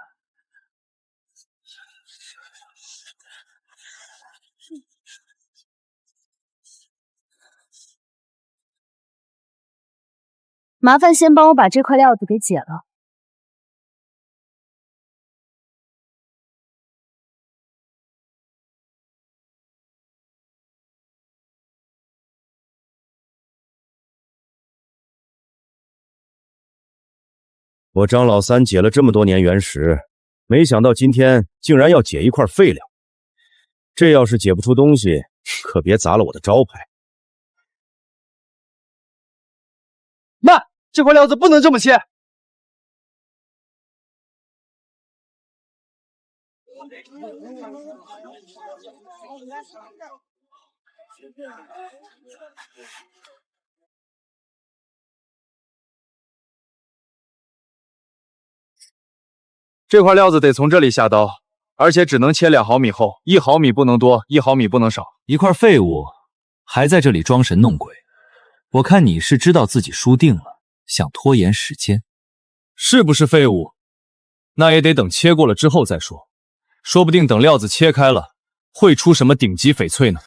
麻烦先帮我把这块料子给解了。我张老三解了这么多年原石，没想到今天竟然要解一块废料。这要是解不出东西，可别砸了我的招牌。慢，这块料子不能这么切。这块料子得从这里下刀，而且只能切2毫米厚，1毫米不能多，1毫米不能少。一块废物还在这里装神弄鬼，我看你是知道自己输定了，想拖延时间。是不是废物？那也得等切过了之后再说，说不定等料子切开了，会出什么顶级翡翠呢？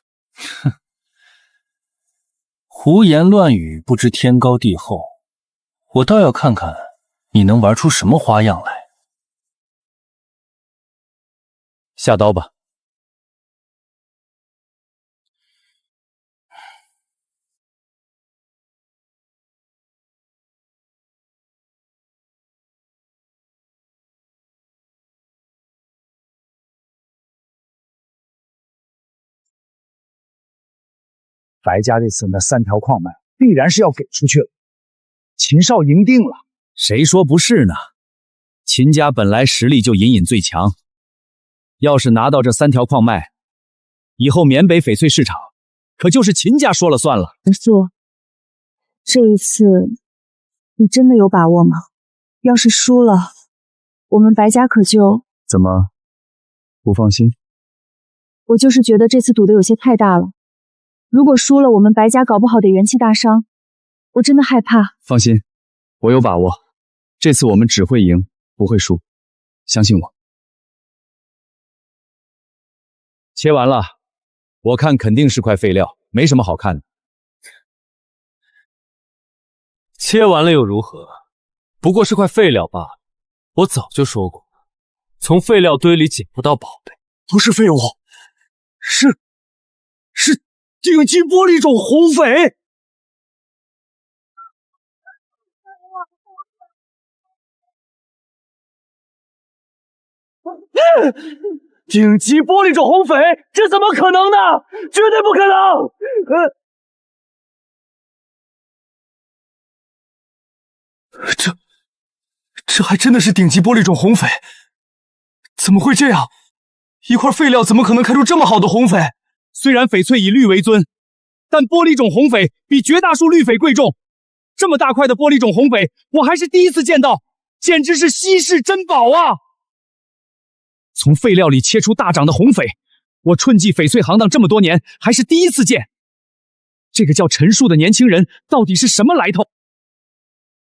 哼，胡言乱语，不知天高地厚。我倒要看看你能玩出什么花样来。下刀吧。白家这次那3条矿脉必然是要给出去了，秦少赢定了。谁说不是呢？秦家本来实力就隐隐最强，要是拿到这3条矿脉，以后缅北翡翠市场可就是秦家说了算了。陈素，这一次你真的有把握吗？要是输了，我们白家可就……怎么不放心？我就是觉得这次赌的有些太大了。如果输了，我们白家搞不好得元气大伤，我真的害怕。放心，我有把握，这次我们只会赢，不会输，相信我。切完了，我看肯定是块废料，没什么好看的。切完了又如何？不过是块废料罢了。我早就说过，从废料堆里捡不到宝贝。不是废物，是顶级玻璃种红翡。顶级玻璃种红翡，这怎么可能呢？绝对不可能！这还真的是顶级玻璃种红翡？怎么会这样？一块废料怎么可能开出这么好的红翡？虽然翡翠以绿为尊，但玻璃种红翡比绝大数绿翡贵重。这么大块的玻璃种红翡，我还是第一次见到，简直是稀世珍宝啊！从废料里切出大掌的红翡，我春季翡翠行当这么多年，还是第一次见。这个叫陈树的年轻人到底是什么来头？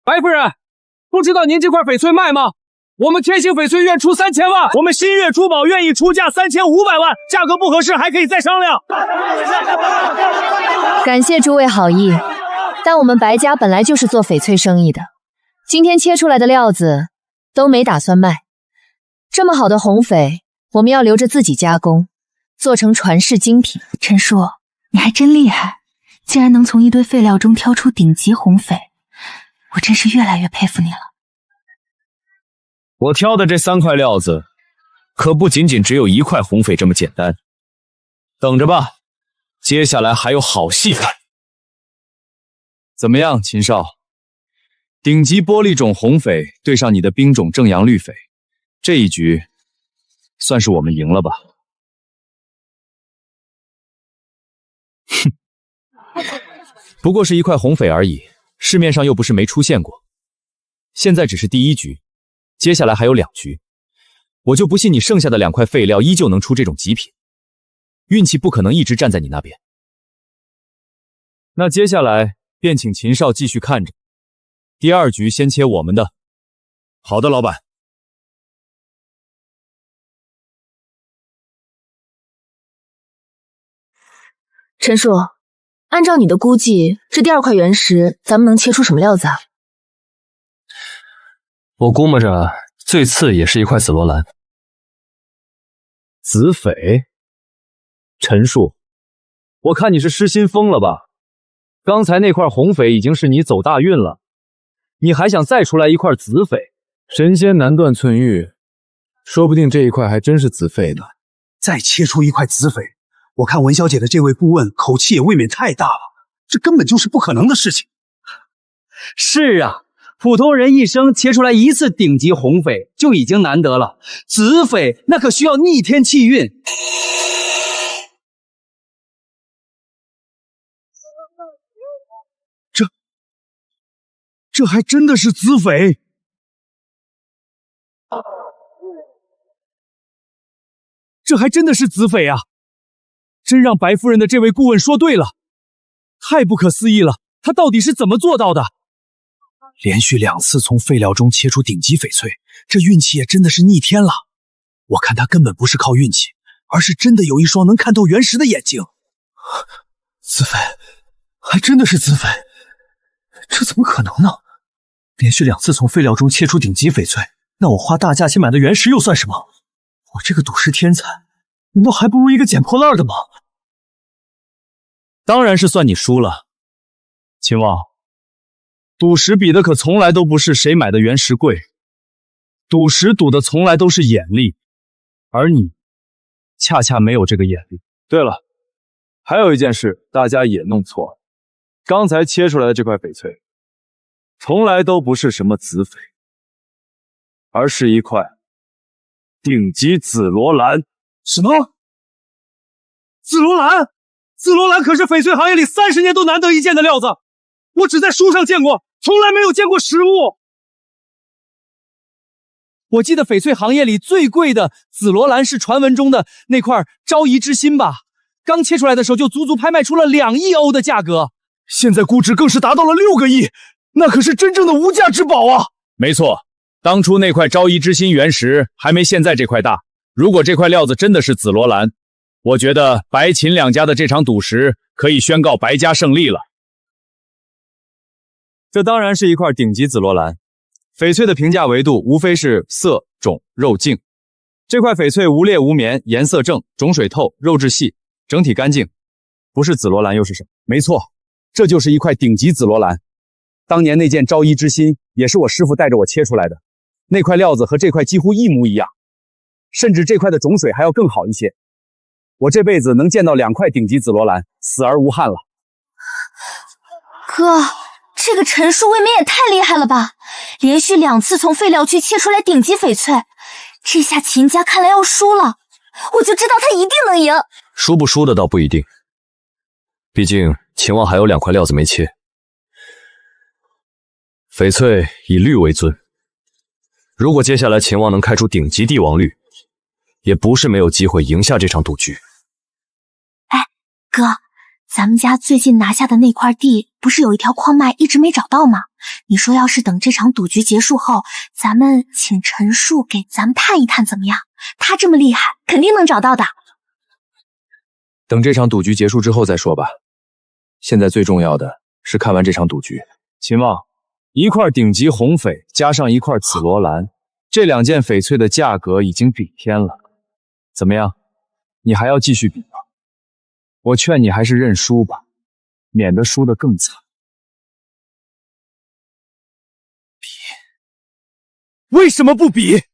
白夫人，不知道您这块翡翠卖吗？我们天星翡翠愿出3000万，我们新月珠宝愿意出价3500万，价格不合适还可以再商量。感谢诸位好意，但我们白家本来就是做翡翠生意的，今天切出来的料子都没打算卖。这么好的红翡，我们要留着自己加工，做成传世精品。陈叔，你还真厉害，竟然能从一堆废料中挑出顶级红翡，我真是越来越佩服你了。我挑的这3块料子，可不仅仅只有1块红翡这么简单。等着吧，接下来还有好戏看。怎么样，秦少？顶级玻璃种红翡对上你的冰种正阳绿翡，这一局算是我们赢了吧？哼，不过是1块红翡而已，市面上又不是没出现过。现在只是第1局。接下来还有2局，我就不信你剩下的2块废料依旧能出这种极品，运气不可能一直站在你那边。那接下来便请秦少继续看着，第2局先切我们的。好的，老板。陈叔，按照你的估计，这第2块原石咱们能切出什么料子啊？我估摸着最次也是一块紫罗兰。紫翡？陈叔，我看你是失心疯了吧？刚才那块红翡已经是你走大运了，你还想再出来一块紫翡？神仙难断寸玉，说不定这一块还真是子废呢。再切出一块子匪，我看文小姐的这位顾问口气也未免太大了，这根本就是不可能的事情。是啊，普通人一生切出来一次顶级红翡就已经难得了，紫翡那可需要逆天气运。这还真的是紫翡。这还真的是紫翡啊！真让白夫人的这位顾问说对了，太不可思议了，他到底是怎么做到的？连续2次从废料中切出顶级翡翠，这运气也真的是逆天了。我看他根本不是靠运气，而是真的有一双能看透原石的眼睛。紫翡，还真的是紫翡，这怎么可能呢？连续2次从废料中切出顶级翡翠，那我花大价钱买的原石又算什么？我这个赌石天才，难道还不如一个捡破烂的吗？当然是算你输了，秦王。赌石比的可从来都不是谁买的原石贵，赌石赌的从来都是眼力，而你恰恰没有这个眼力。对了，还有一件事大家也弄错了，刚才切出来的这块翡翠，从来都不是什么紫翡，而是一块顶级紫罗兰。什么？紫罗兰？紫罗兰可是翡翠行业里30年都难得一见的料子，我只在书上见过，从来没有见过实物。我记得翡翠行业里最贵的紫罗兰是传闻中的那块昭仪之心吧？刚切出来的时候就足足拍卖出了2亿欧的价格，现在估值更是达到了6个亿，那可是真正的无价之宝啊！没错，当初那块昭仪之心原石还没现在这块大。如果这块料子真的是紫罗兰，我觉得白秦两家的这场赌石可以宣告白家胜利了。这当然是一块顶级紫罗兰，翡翠的评价维度无非是色、种、肉、净。这块翡翠无裂无棉，颜色正，种水透，肉质细，整体干净，不是紫罗兰又是什么？没错，这就是一块顶级紫罗兰。当年那件昭仪之心也是我师傅带着我切出来的，那块料子和这块几乎一模一样，甚至这块的种水还要更好一些。我这辈子能见到2块顶级紫罗兰，死而无憾了。哥，这个陈述未免也太厉害了吧！连续2次从废料区切出来顶级翡翠，这下秦家看来要输了。我就知道他一定能赢。输不输的倒不一定，毕竟秦王还有2块料子没切。翡翠以绿为尊，如果接下来秦王能开出顶级帝王绿，也不是没有机会赢下这场赌局。哎，哥，咱们家最近拿下的那块地，不是有一条矿脉一直没找到吗？你说要是等这场赌局结束后，咱们请陈述给咱们探一探怎么样？他这么厉害，肯定能找到的。等这场赌局结束之后再说吧。现在最重要的是看完这场赌局。秦王，一块顶级红翡加上一块紫罗兰，这2件翡翠的价格已经比天了。怎么样？你还要继续比吗？我劝你还是认输吧，免得输得更惨。为什么不比？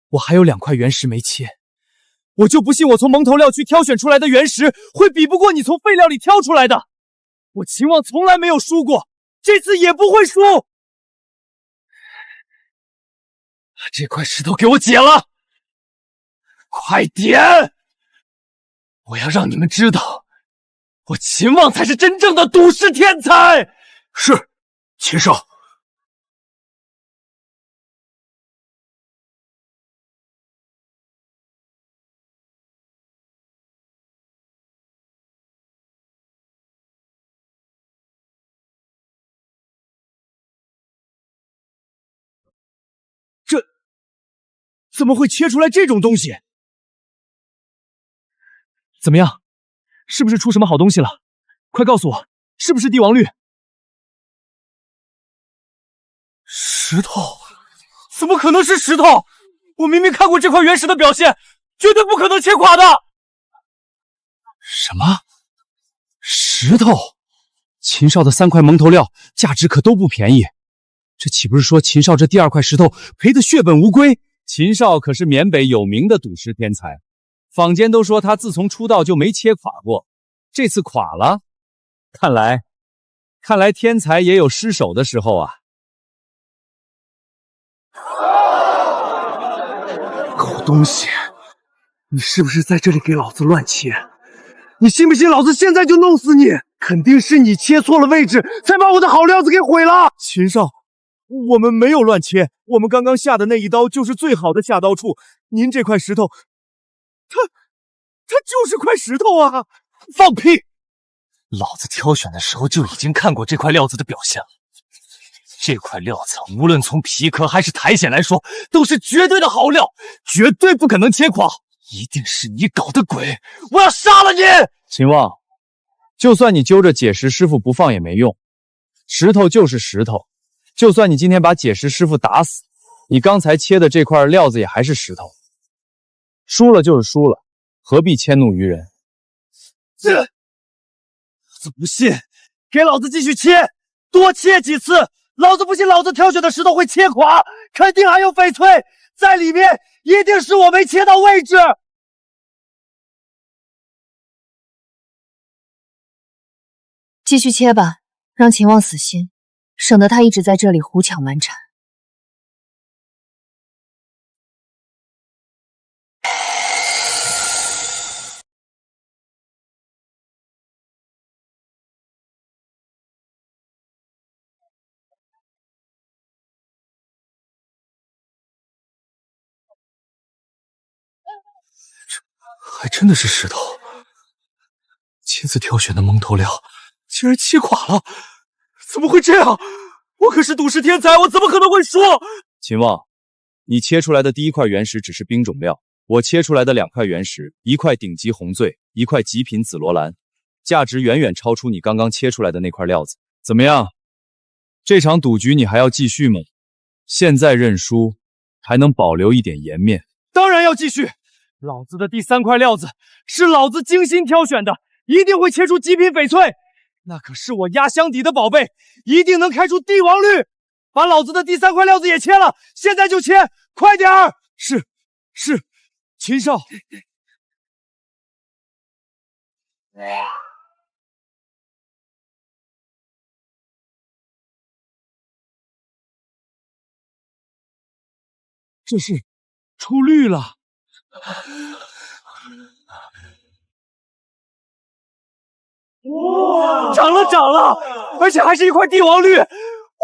我还有2块原石没切，我就不信我从蒙头料区挑选出来的原石会比不过你从废料里挑出来的。我秦王从来没有输过，这次也不会输。把这块石头给我解了，快点！我要让你们知道，我秦王才是真正的赌石天才。是，秦少。怎么会切出来这种东西？怎么样？是不是出什么好东西了？快告诉我，是不是帝王绿？石头？怎么可能是石头？我明明看过这块原石的表现，绝对不可能切垮的。什么？石头？秦少的3块蒙头料价值可都不便宜，这岂不是说秦少这第二块石头赔得血本无归？秦少可是缅北有名的赌石天才，坊间都说他自从出道就没切垮过，这次垮了。看来天才也有失手的时候啊！狗东西，你是不是在这里给老子乱切？你信不信老子现在就弄死你？肯定是你切错了位置，才把我的好料子给毁了。秦少，我们没有乱切，我们刚刚下的那一刀就是最好的下刀处。您这块石头，它就是块石头啊！放屁！老子挑选的时候就已经看过这块料子的表现了。这块料子无论从皮壳还是苔藓来说，都是绝对的好料，绝对不可能切垮。一定是你搞的鬼！我要杀了你！秦望，就算你揪着解石师傅不放也没用，石头就是石头。就算你今天把解石师傅打死，你刚才切的这块料子也还是石头。输了就是输了，何必迁怒于人？老子不信，给老子继续切，多切几次！老子不信，老子挑选的石头会切垮，肯定还有翡翠在里面，一定是我没切到位置。继续切吧，让秦望死心，省得他一直在这里胡搅蛮缠。还真的是石头，亲自挑选的蒙头料竟然切垮了，怎么会这样？我可是赌石天才，我怎么可能会输？秦望，你切出来的第一块原石只是冰种料，我切出来的2块原石，一块顶级红醉，一块极品紫罗兰，价值远远超出你刚刚切出来的那块料子。怎么样？这场赌局你还要继续吗？现在认输，还能保留一点颜面。当然要继续。老子的第3块料子是老子精心挑选的，一定会切出极品翡翠，那可是我压箱底的宝贝，一定能开出帝王绿。把老子的第3块料子也切了，现在就切，快点儿！是，秦少。这是出绿了。哇，涨了，而且还是一块帝王绿！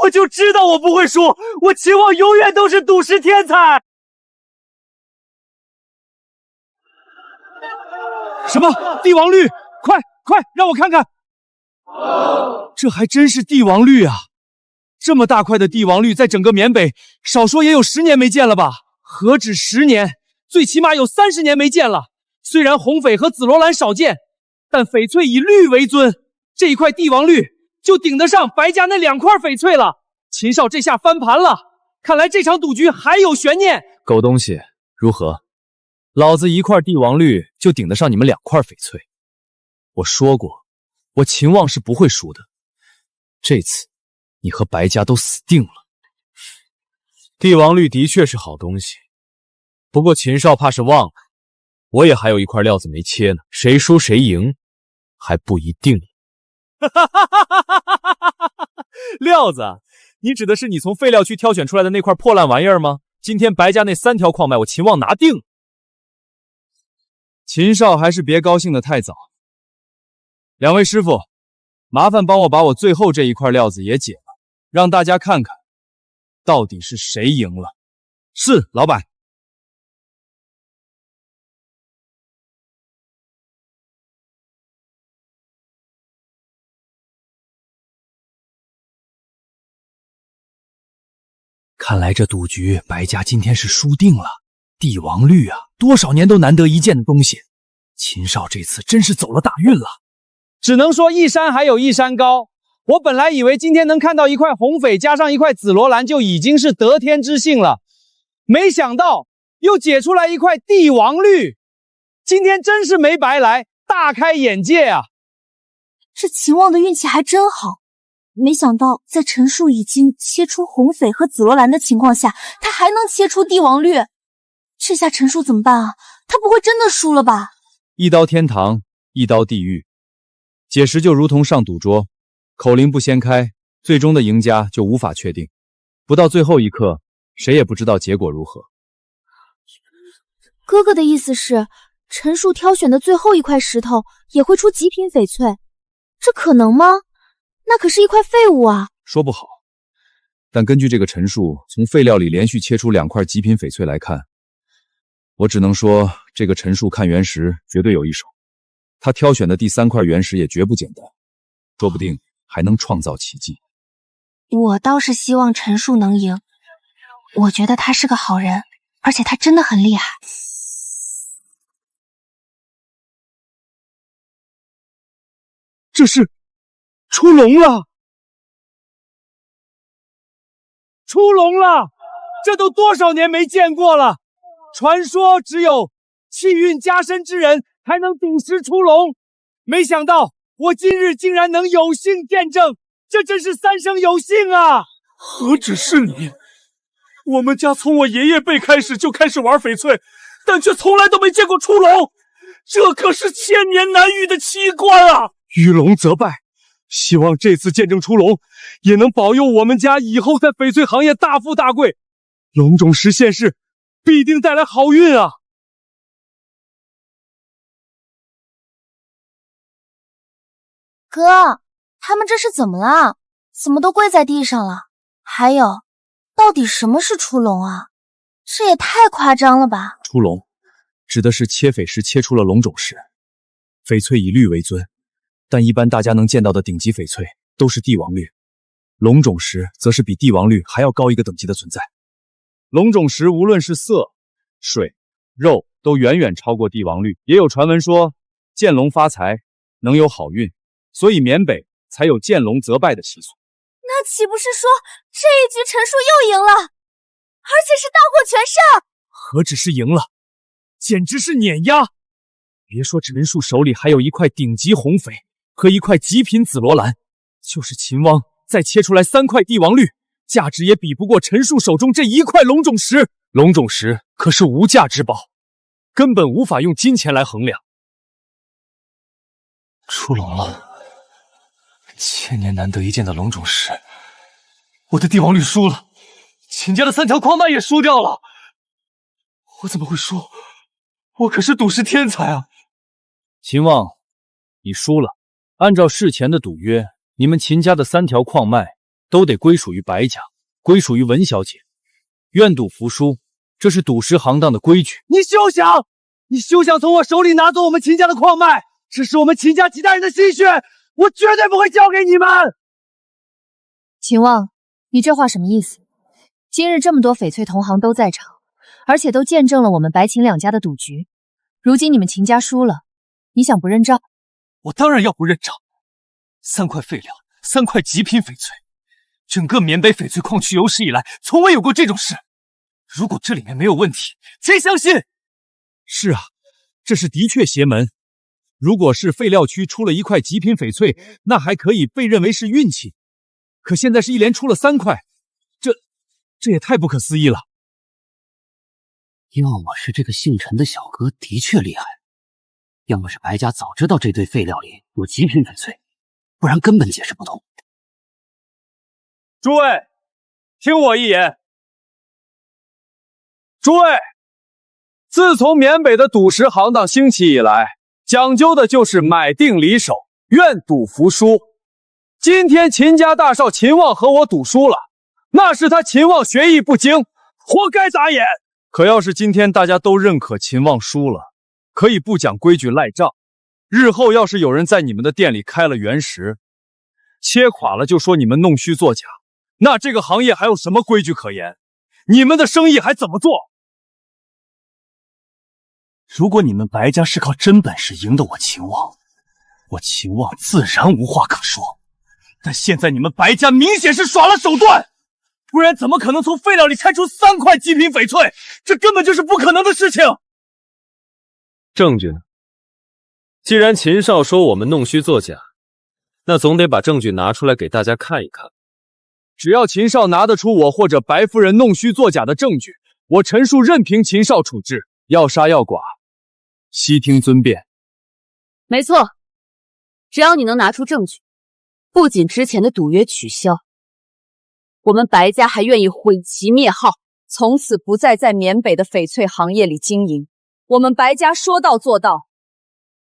我就知道我不会输，我秦望永远都是赌石天才。什么帝王绿？快，让我看看！这还真是帝王绿啊！这么大块的帝王绿，在整个缅北，少说也有10年没见了吧？何止10年，最起码有30年没见了。虽然红翡和紫罗兰少见，但翡翠以绿为尊，这一块帝王绿就顶得上白家那2块翡翠了。秦少这下翻盘了，看来这场赌局还有悬念。狗东西，如何？老子一块帝王绿就顶得上你们2块翡翠。我说过，我秦望是不会输的。这次你和白家都死定了。帝王绿的确是好东西，不过秦少怕是忘了，我也还有一块料子没切呢，谁输谁赢还不一定。料子，你指的是你从废料区挑选出来的那块破烂玩意儿吗？今天白家那3条矿脉我秦望拿定。秦少还是别高兴得太早。2位师傅，麻烦帮我把我最后这一块料子也解了，让大家看看到底是谁赢了。是，老板。看来这赌局白家今天是输定了。帝王绿啊，多少年都难得一见的东西，秦少这次真是走了大运了。只能说一山还有一山高，我本来以为今天能看到一块红翡加上一块紫罗兰就已经是得天之幸了，没想到又解出来一块帝王绿，今天真是没白来，大开眼界啊！这秦望的运气还真好，没想到在陈述已经切出红翡和紫罗兰的情况下，他还能切出帝王绿，这下陈述怎么办啊？他不会真的输了吧？一刀天堂，一刀地狱，解释就如同上赌桌，口令不掀开，最终的赢家就无法确定。不到最后一刻，谁也不知道结果如何。哥哥的意思是，陈述挑选的最后一块石头也会出极品翡翠，这可能吗？那可是一块废物啊！说不好，但根据这个陈述，从废料里连续切出2块极品翡翠来看，我只能说这个陈述看原石绝对有一手。他挑选的第3块原石也绝不简单，说不定还能创造奇迹。我倒是希望陈述能赢，我觉得他是个好人，而且他真的很厉害。这是出笼了！出笼了！这都多少年没见过了！传说只有气运加深之人才能赌石出笼，没想到我今日竟然能有幸见证，这真是三生有幸啊！何止是你，我们家从我爷爷辈开始就开始玩翡翠，但却从来都没见过出笼，这可是千年难遇的奇观啊！遇龙则败，希望这次见证出笼，也能保佑我们家以后在翡翠行业大富大贵。龙种石现世，必定带来好运啊！哥，他们这是怎么了？怎么都跪在地上了？还有，到底什么是出笼啊？这也太夸张了吧！出笼指的是切翡时切出了龙种石，翡翠以绿为尊。但一般大家能见到的顶级翡翠都是帝王绿，龙种石则是比帝王绿还要高一个等级的存在。龙种石无论是色、水、肉都远远超过帝王绿，也有传闻说见龙发财，能有好运，所以缅北才有见龙则败的习俗。那岂不是说这一局陈述又赢了，而且是大获全胜？何止是赢了，简直是碾压！别说陈述手里还有一块顶级红翡和一块极品紫罗兰，就是秦王再切出来3块帝王绿，价值也比不过陈述手中这1块龙种石。龙种石可是无价之宝，根本无法用金钱来衡量。出笼了，千年难得一见的龙种石，我的帝王绿输了，秦家的3条矿脉也输掉了，我怎么会输？我可是赌石天才啊！秦王，你输了。按照事前的赌约，你们秦家的3条矿脉都得归属于白家，归属于文小姐。愿赌服输，这是赌石行当的规矩。你休想！你休想从我手里拿走我们秦家的矿脉！这是我们秦家几代人的心血，我绝对不会交给你们！秦望，你这话什么意思？今日这么多翡翠同行都在场，而且都见证了我们白秦2家的赌局。如今你们秦家输了，你想不认账？我当然要不认账。3块废料，3块极品翡翠，整个缅北翡翠矿区有史以来从未有过这种事。如果这里面没有问题，谁相信？是啊，这是的确邪门。如果是废料区出了1块极品翡翠，那还可以被认为是运气。可现在是一连出了3块，这也太不可思议了。要么是这个姓陈的小哥的确厉害，要么是白家早知道这堆废料里有极品翡翠，不然根本解释不通。诸位，听我一言。诸位，自从缅北的赌石行当兴起以来，讲究的就是买定离手，愿赌服输。今天秦家大少秦望和我赌输了，那是他秦望学艺不精，活该打眼。可要是今天大家都认可秦望输了，可以不讲规矩赖账。日后要是有人在你们的店里开了原石，切垮了就说你们弄虚作假，那这个行业还有什么规矩可言？你们的生意还怎么做？如果你们白家是靠真本事赢得我秦望，我秦望自然无话可说。但现在你们白家明显是耍了手段，不然怎么可能从废料里拆出3块极品翡翠？这根本就是不可能的事情。证据呢？既然秦少说我们弄虚作假，那总得把证据拿出来给大家看一看。只要秦少拿得出我或者白夫人弄虚作假的证据，我陈述任凭秦少处置，要杀要剐，悉听尊便。没错，只要你能拿出证据，不仅之前的赌约取消，我们白家还愿意毁旗灭号，从此不再在缅北的翡翠行业里经营。我们白家说到做到，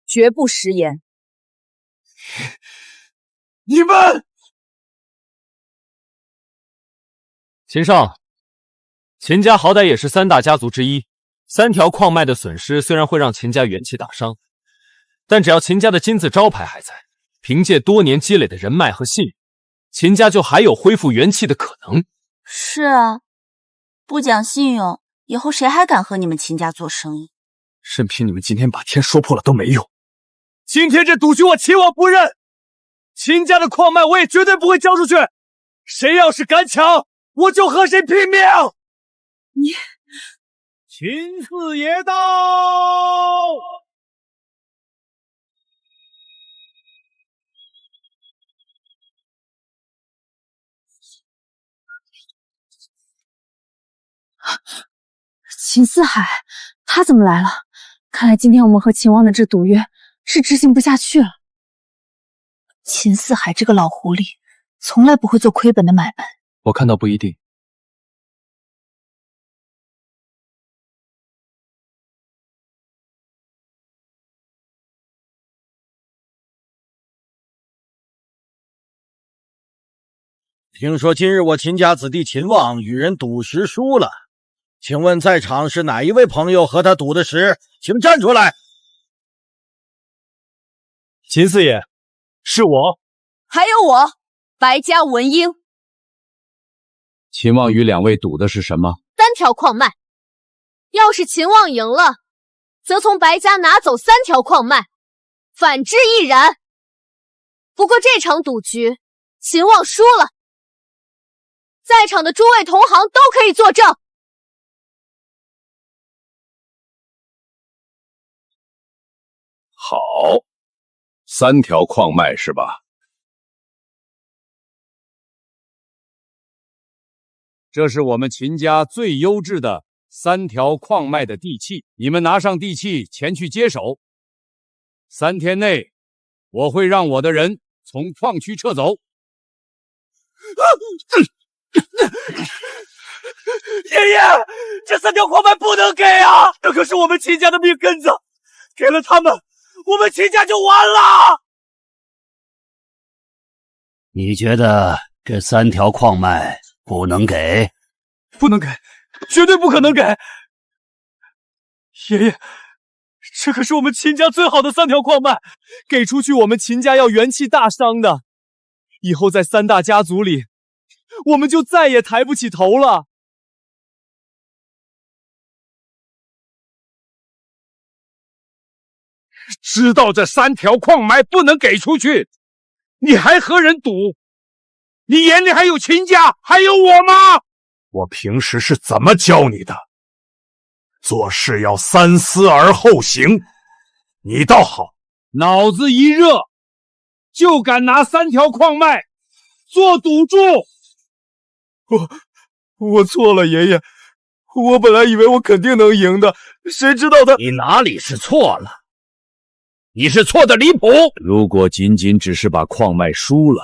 绝不食言。你们！秦少，秦家好歹也是3大家族之一，3条矿脉的损失虽然会让秦家元气大伤，但只要秦家的金字招牌还在，凭借多年积累的人脉和信誉，秦家就还有恢复元气的可能。是啊，不讲信用，以后谁还敢和你们秦家做生意？任凭你们今天把天说破了都没用。今天这赌局我秦王不认，秦家的矿脉我也绝对不会交出去。谁要是敢抢，我就和谁拼命！你，秦四爷到！秦四海，他怎么来了？看来今天我们和秦王的这赌约是执行不下去了。秦四海这个老狐狸，从来不会做亏本的买卖。我看到不一定。听说今日我秦家子弟秦望与人赌石输了，请问在场是哪一位朋友和他赌的石？请站出来。秦四爷，是我。还有我，白家文英。秦望与2位赌的是什么？3条矿脉。要是秦望赢了，则从白家拿走3条矿脉，反之亦然。不过这场赌局，秦望输了。在场的诸位同行都可以作证。好，3条矿脉是吧？这是我们秦家最优质的3条矿脉的地契，你们拿上地契前去接手。3天内，我会让我的人从矿区撤走。爷爷，这3条矿脉不能给啊！这可是我们秦家的命根子，给了他们，我们秦家就完了。你觉得这3条矿脉不能给？不能给，绝对不可能给！爷爷，这可是我们秦家最好的3条矿脉，给出去我们秦家要元气大伤的，以后在3大家族里，我们就再也抬不起头了。知道这3条矿脉不能给出去，你还和人赌？你眼里还有秦家，还有我吗？我平时是怎么教你的？做事要三思而后行。你倒好，脑子一热，就敢拿3条矿脉做赌注。我错了，爷爷。我本来以为我肯定能赢的，谁知道他……你哪里是错了？你是错的离谱。如果仅仅只是把矿脉输了，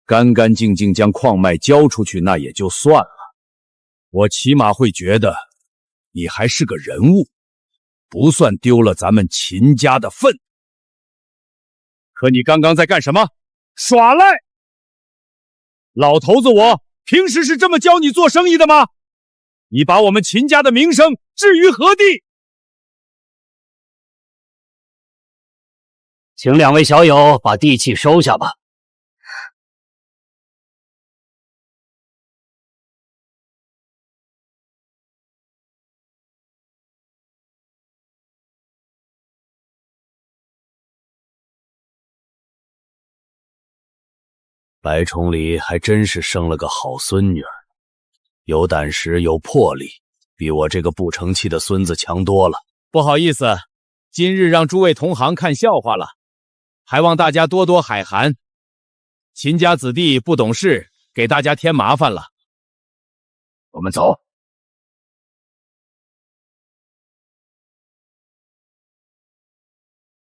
干干净净将矿脉交出去，那也就算了。我起码会觉得你还是个人物，不算丢了咱们秦家的份。可你刚刚在干什么？耍赖！老头子我平时是这么教你做生意的吗？你把我们秦家的名声置于何地？请2位小友把地契收下吧。白崇礼还真是生了个好孙女儿，有胆识，有魄力，比我这个不成器的孙子强多了。不好意思，今日让诸位同行看笑话了。还望大家多多海涵。秦家子弟不懂事，给大家添麻烦了。我们走。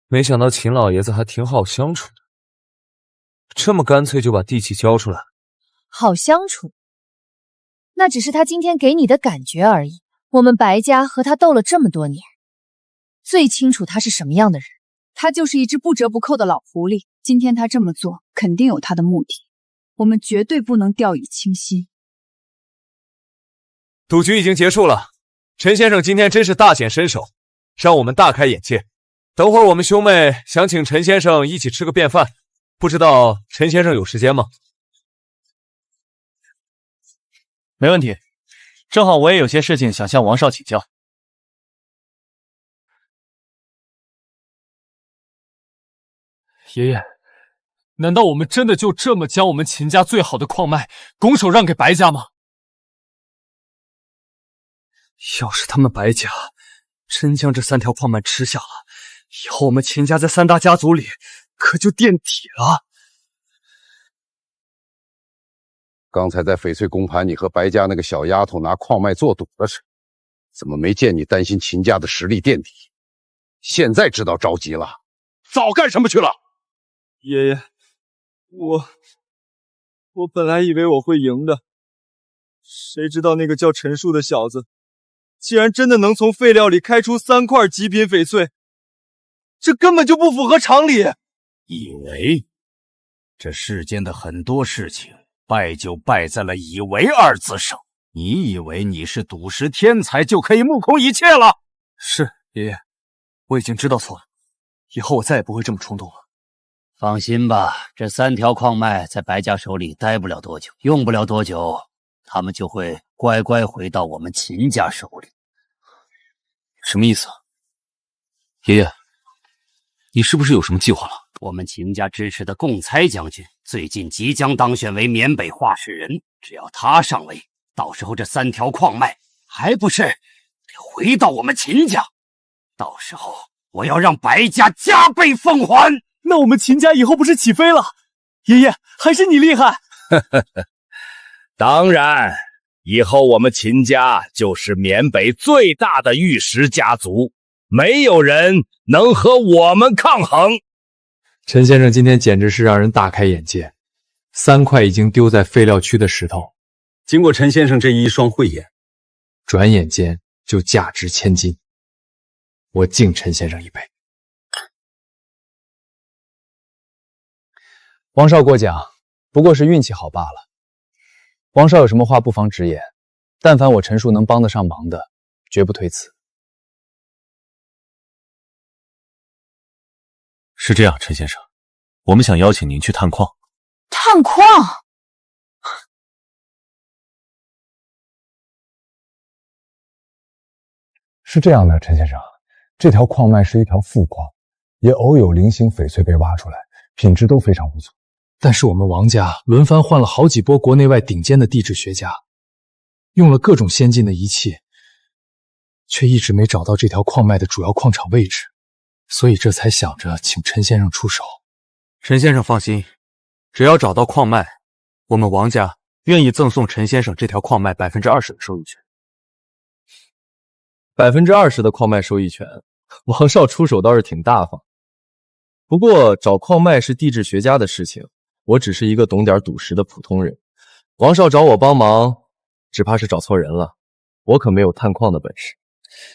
没想到秦老爷子还挺好相处的，这么干脆就把地契交出来。好相处，那只是他今天给你的感觉而已。我们白家和他斗了这么多年，最清楚他是什么样的人。他就是一只不折不扣的老狐狸。今天他这么做，肯定有他的目的，我们绝对不能掉以轻心。赌局已经结束了，陈先生今天真是大显身手，让我们大开眼界。等会儿我们兄妹想请陈先生一起吃个便饭，不知道陈先生有时间吗？没问题，正好我也有些事情想向王少请教。爷爷，难道我们真的就这么将我们秦家最好的矿脉拱手让给白家吗？要是他们白家真将这3条矿脉吃下了，以后我们秦家在3大家族里可就垫底了。刚才在翡翠公盘，你和白家那个小丫头拿矿脉做赌的事，怎么没见你担心秦家的实力垫底？现在知道着急了，早干什么去了？爷爷，我本来以为我会赢的，谁知道那个叫陈树的小子，竟然真的能从废料里开出3块极品翡翠，这根本就不符合常理。以为？这世间的很多事情，败就败在了以为2字上。你以为你是赌石天才就可以目空一切了？是，爷爷，我已经知道错了，以后我再也不会这么冲动了。放心吧，这3条矿脉在白家手里待不了多久，用不了多久，他们就会乖乖回到我们秦家手里。什么意思啊？爷爷，你是不是有什么计划了？我们秦家支持的贡猜将军最近即将当选为缅北画事人，只要他上位，到时候这3条矿脉还不是得回到我们秦家？到时候我要让白家加倍奉还。那我们秦家以后不是起飞了？爷爷，还是你厉害。当然，以后我们秦家就是缅北最大的玉石家族，没有人能和我们抗衡。陈先生今天简直是让人大开眼界，3块已经丢在废料区的石头，经过陈先生这一双慧眼，转眼间就价值千金。我敬陈先生一杯。王少过奖，不过是运气好罢了。王少有什么话不妨直言，但凡我陈述能帮得上忙的，绝不推辞。是这样，陈先生，我们想邀请您去探矿。探矿？是这样的，陈先生，这条矿脉是一条副矿，也偶有零星翡翠被挖出来，品质都非常不错。但是我们王家轮番换了好几波国内外顶尖的地质学家，用了各种先进的仪器，却一直没找到这条矿脉的主要矿场位置，所以这才想着请陈先生出手。陈先生放心，只要找到矿脉，我们王家愿意赠送陈先生这条矿脉20%的收益权。20%的矿脉收益权，王少出手倒是挺大方。不过找矿脉是地质学家的事情，我只是一个懂点赌石的普通人。王少找我帮忙，只怕是找错人了。我可没有探矿的本事。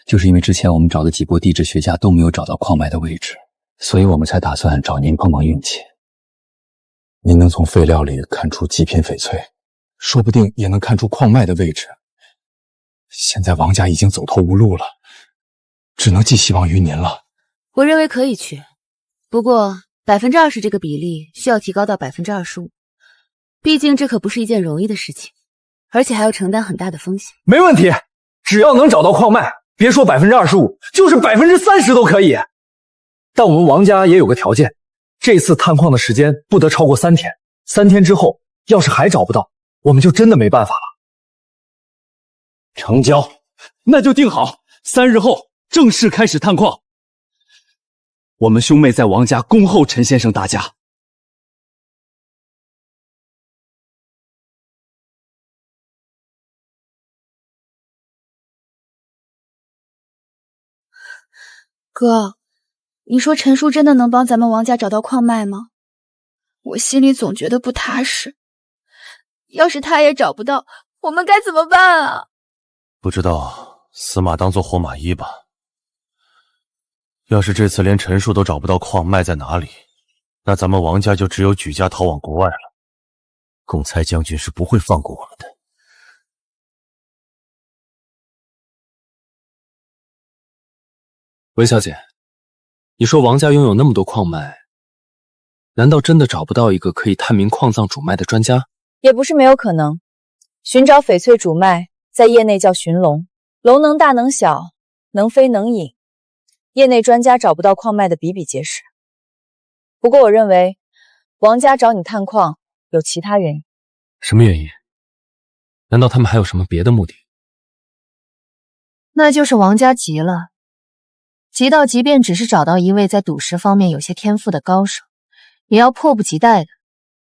就是因为之前我们找的几波地质学家都没有找到矿脉的位置，所以我们才打算找您碰碰运气。您能从废料里看出极品翡翠，说不定也能看出矿脉的位置。现在王家已经走投无路了，只能寄希望于您了。我认为可以去，不过20%这个比例需要提高到25%，毕竟这可不是一件容易的事情，而且还要承担很大的风险。没问题，只要能找到矿脉，别说25%，就是30%都可以。但我们王家也有个条件，这次探矿的时间不得超过3天，3天之后要是还找不到，我们就真的没办法了。成交，那就定好，3日后正式开始探矿。我们兄妹在王家恭候陈先生大驾。哥，你说陈叔真的能帮咱们王家找到矿脉吗？我心里总觉得不踏实。要是他也找不到，我们该怎么办啊？不知道，死马当做活马医吧。要是这次连陈叔都找不到矿脉在哪里，那咱们王家就只有举家逃往国外了。贡猜将军是不会放过我们的。文小姐，你说王家拥有那么多矿脉，难道真的找不到一个可以探明矿藏主脉的专家？也不是没有可能。寻找翡翠主脉，在业内叫寻龙，龙能大能小，能飞能隐，业内专家找不到矿脉的比比皆是。不过我认为，王家找你探矿有其他原因。什么原因？难道他们还有什么别的目的？那就是王家急了，急到即便只是找到一位在赌石方面有些天赋的高手，也要迫不及待的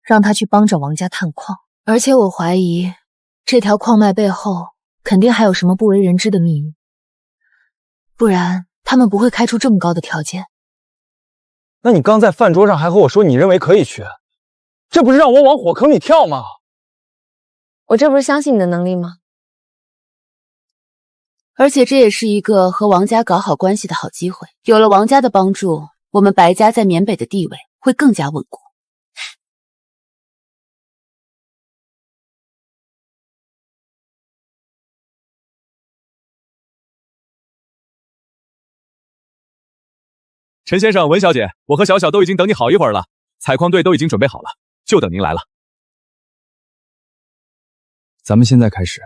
让他去帮着王家探矿。而且我怀疑，这条矿脉背后肯定还有什么不为人知的秘密，不然他们不会开出这么高的条件。那你刚在饭桌上还和我说你认为可以去，这不是让我往火坑里跳吗？我这不是相信你的能力吗？而且这也是一个和王家搞好关系的好机会。有了王家的帮助，我们白家在缅北的地位会更加稳固。陈先生、文小姐，我和小小都已经等你好一会儿了，采矿队都已经准备好了，就等您来了。咱们现在开始，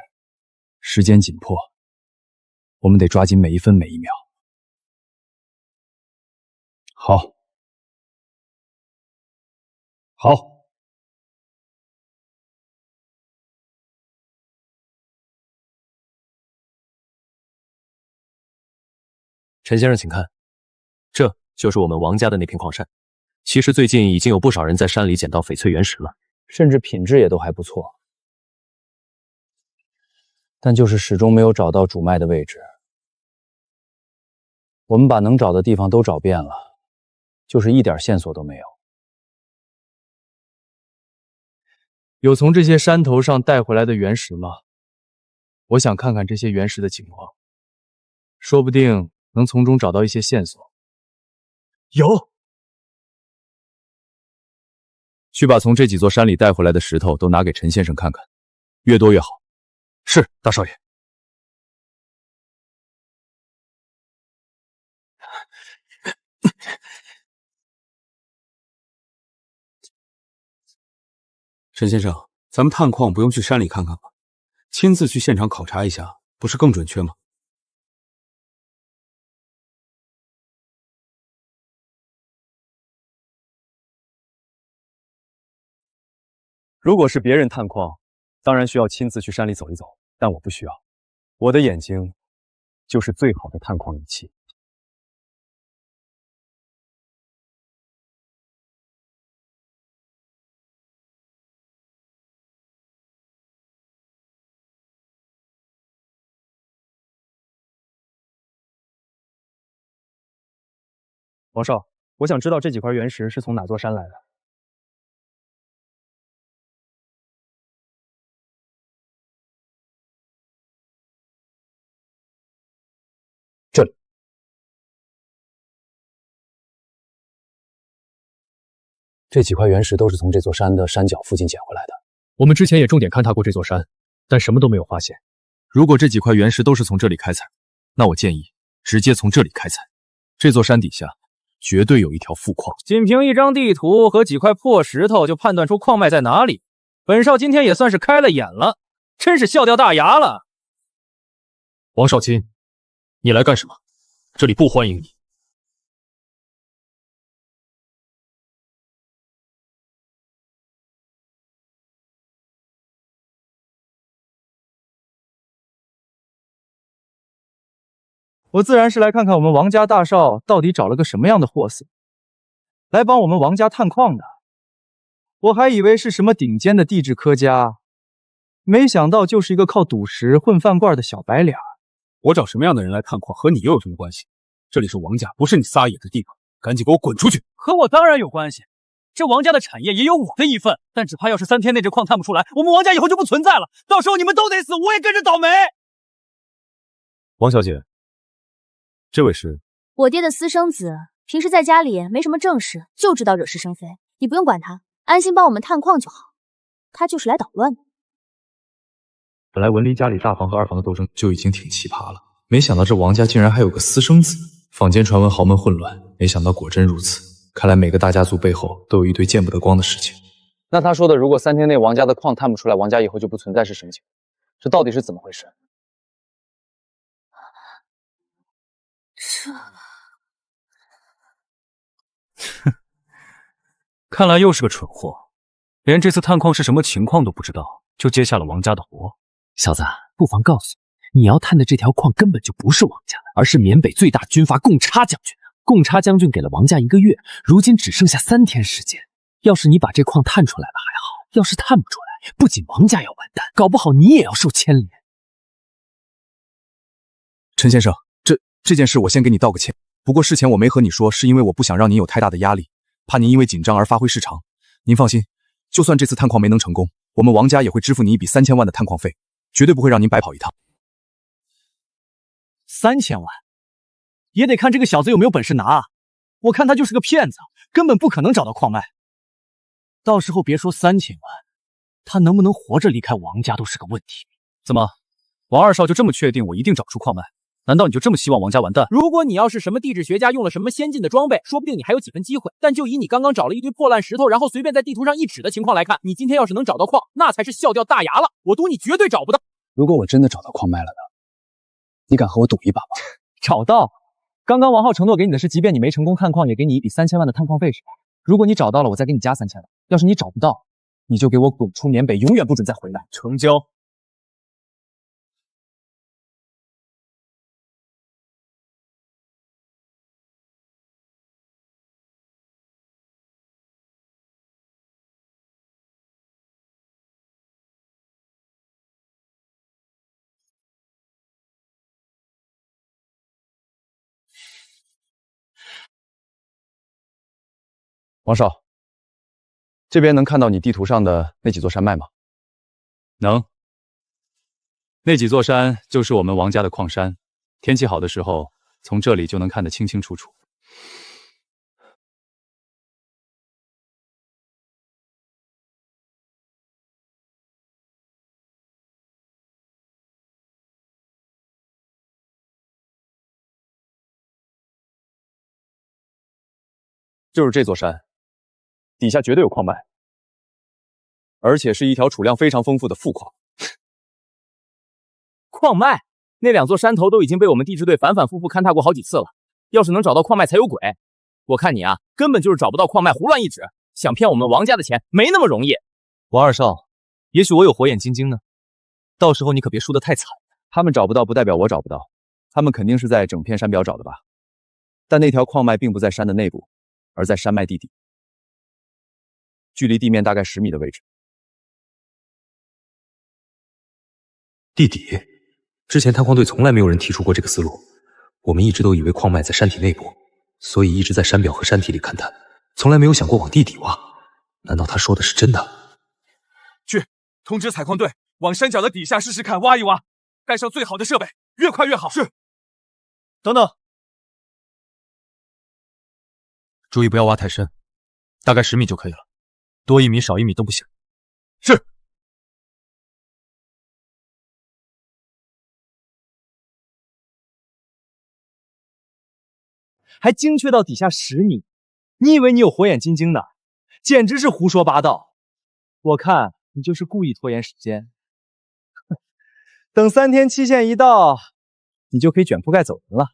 时间紧迫，我们得抓紧每一分每一秒。好，好。陈先生，请看，这就是我们王家的那片矿山。其实最近已经有不少人在山里捡到翡翠原石了，甚至品质也都还不错，但就是始终没有找到主脉的位置。我们把能找的地方都找遍了，就是一点线索都没有。有从这些山头上带回来的原石吗？我想看看这些原石的情况，说不定能从中找到一些线索。有。去把从这几座山里带回来的石头都拿给陈先生看看，越多越好。是，大少爷。陈先生，咱们探矿不用去山里看看吗？亲自去现场考察一下，不是更准确吗？如果是别人探矿，当然需要亲自去山里走一走，但我不需要。我的眼睛就是最好的探矿仪器。王少，我想知道这几块原石是从哪座山来的？这里。这几块原石都是从这座山的山脚附近捡回来的。我们之前也重点勘察过这座山，但什么都没有发现。如果这几块原石都是从这里开采，那我建议直接从这里开采。这座山底下绝对有一条富矿。仅凭一张地图和几块破石头就判断出矿脉在哪里，本少今天也算是开了眼了，真是笑掉大牙了。王少卿，你来干什么？这里不欢迎你。我自然是来看看我们王家大少到底找了个什么样的货色，来帮我们王家探矿的。我还以为是什么顶尖的地质科家，没想到就是一个靠赌石混饭罐的小白脸。我找什么样的人来探矿，和你又有什么关系？这里是王家，不是你撒野的地方，赶紧给我滚出去！和我当然有关系，这王家的产业也有我的一份，但只怕要是3天内这矿探不出来，我们王家以后就不存在了，到时候你们都得死，我也跟着倒霉。王小姐，这位是？我爹的私生子，平时在家里没什么正事，就知道惹是生非。你不用管他，安心帮我们探矿就好。他就是来捣乱的。本来文离家里大房和二房的斗争就已经挺奇葩了，没想到这王家竟然还有个私生子。坊间传闻豪门混乱，没想到果真如此。看来每个大家族背后都有一堆见不得光的事情。那他说的，如果3天内王家的矿探不出来，王家以后就不存在是什么情况？这到底是怎么回事？看来又是个蠢货，连这次探矿是什么情况都不知道，就接下了王家的活。小子，不妨告诉你要探的这条矿根本就不是王家的，而是缅北最大军阀贡差将军。贡差将军给了王家1个月，如今只剩下3天时间。要是你把这矿探出来了还好，要是探不出来，不仅王家要完蛋，搞不好你也要受牵连。陈先生，这件事我先给你道个歉。不过事前我没和你说，是因为我不想让您有太大的压力，怕您因为紧张而发挥失常。您放心，就算这次探矿没能成功，我们王家也会支付您一笔3000万的探矿费，绝对不会让您白跑一趟。3000万，也得看这个小子有没有本事拿啊！我看他就是个骗子，根本不可能找到矿脉。到时候别说3000万，他能不能活着离开王家都是个问题。怎么，王二少就这么确定我一定找出矿脉？难道你就这么希望王家完蛋？如果你要是什么地质学家用了什么先进的装备，说不定你还有几分机会。但就以你刚刚找了一堆破烂石头，然后随便在地图上一指的情况来看，你今天要是能找到矿，那才是笑掉大牙了。我赌你绝对找不到。如果我真的找到矿脉了呢？你敢和我赌一把吗？找到？刚刚王浩承诺给你的是，即便你没成功探矿，也给你一笔3000万的探矿费，是吧？如果你找到了，我再给你加3000万。要是你找不到，你就给我滚出缅北，永远不准再回来。成交。王少，这边能看到你地图上的那几座山脉吗？能。那几座山就是我们王家的矿山，天气好的时候，从这里就能看得清清楚楚。就是这座山，底下绝对有矿脉，而且是一条储量非常丰富的富矿。矿脉？那2座山头都已经被我们地质队反反复复勘探过好几次了，要是能找到矿脉才有鬼。我看你啊，根本就是找不到矿脉，胡乱一指，想骗我们王家的钱没那么容易。王二少，也许我有火眼金睛呢，到时候你可别输得太惨。他们找不到不代表我找不到，他们肯定是在整片山表找的吧？但那条矿脉并不在山的内部，而在山脉地底，距离地面大概10米的位置。地底？之前探矿队从来没有人提出过这个思路，我们一直都以为矿脉在山体内部，所以一直在山表和山体里勘探，从来没有想过往地底挖。难道他说的是真的？去通知采矿队，往山脚的底下试试看，挖一挖，带上最好的设备，越快越好。是。等等，注意不要挖太深，大概10米就可以了，多1米少1米都不行。是。还精确到底下10米，你以为你有火眼金睛呢？简直是胡说八道！我看你就是故意拖延时间，等3天期限一到，你就可以卷铺盖走人了。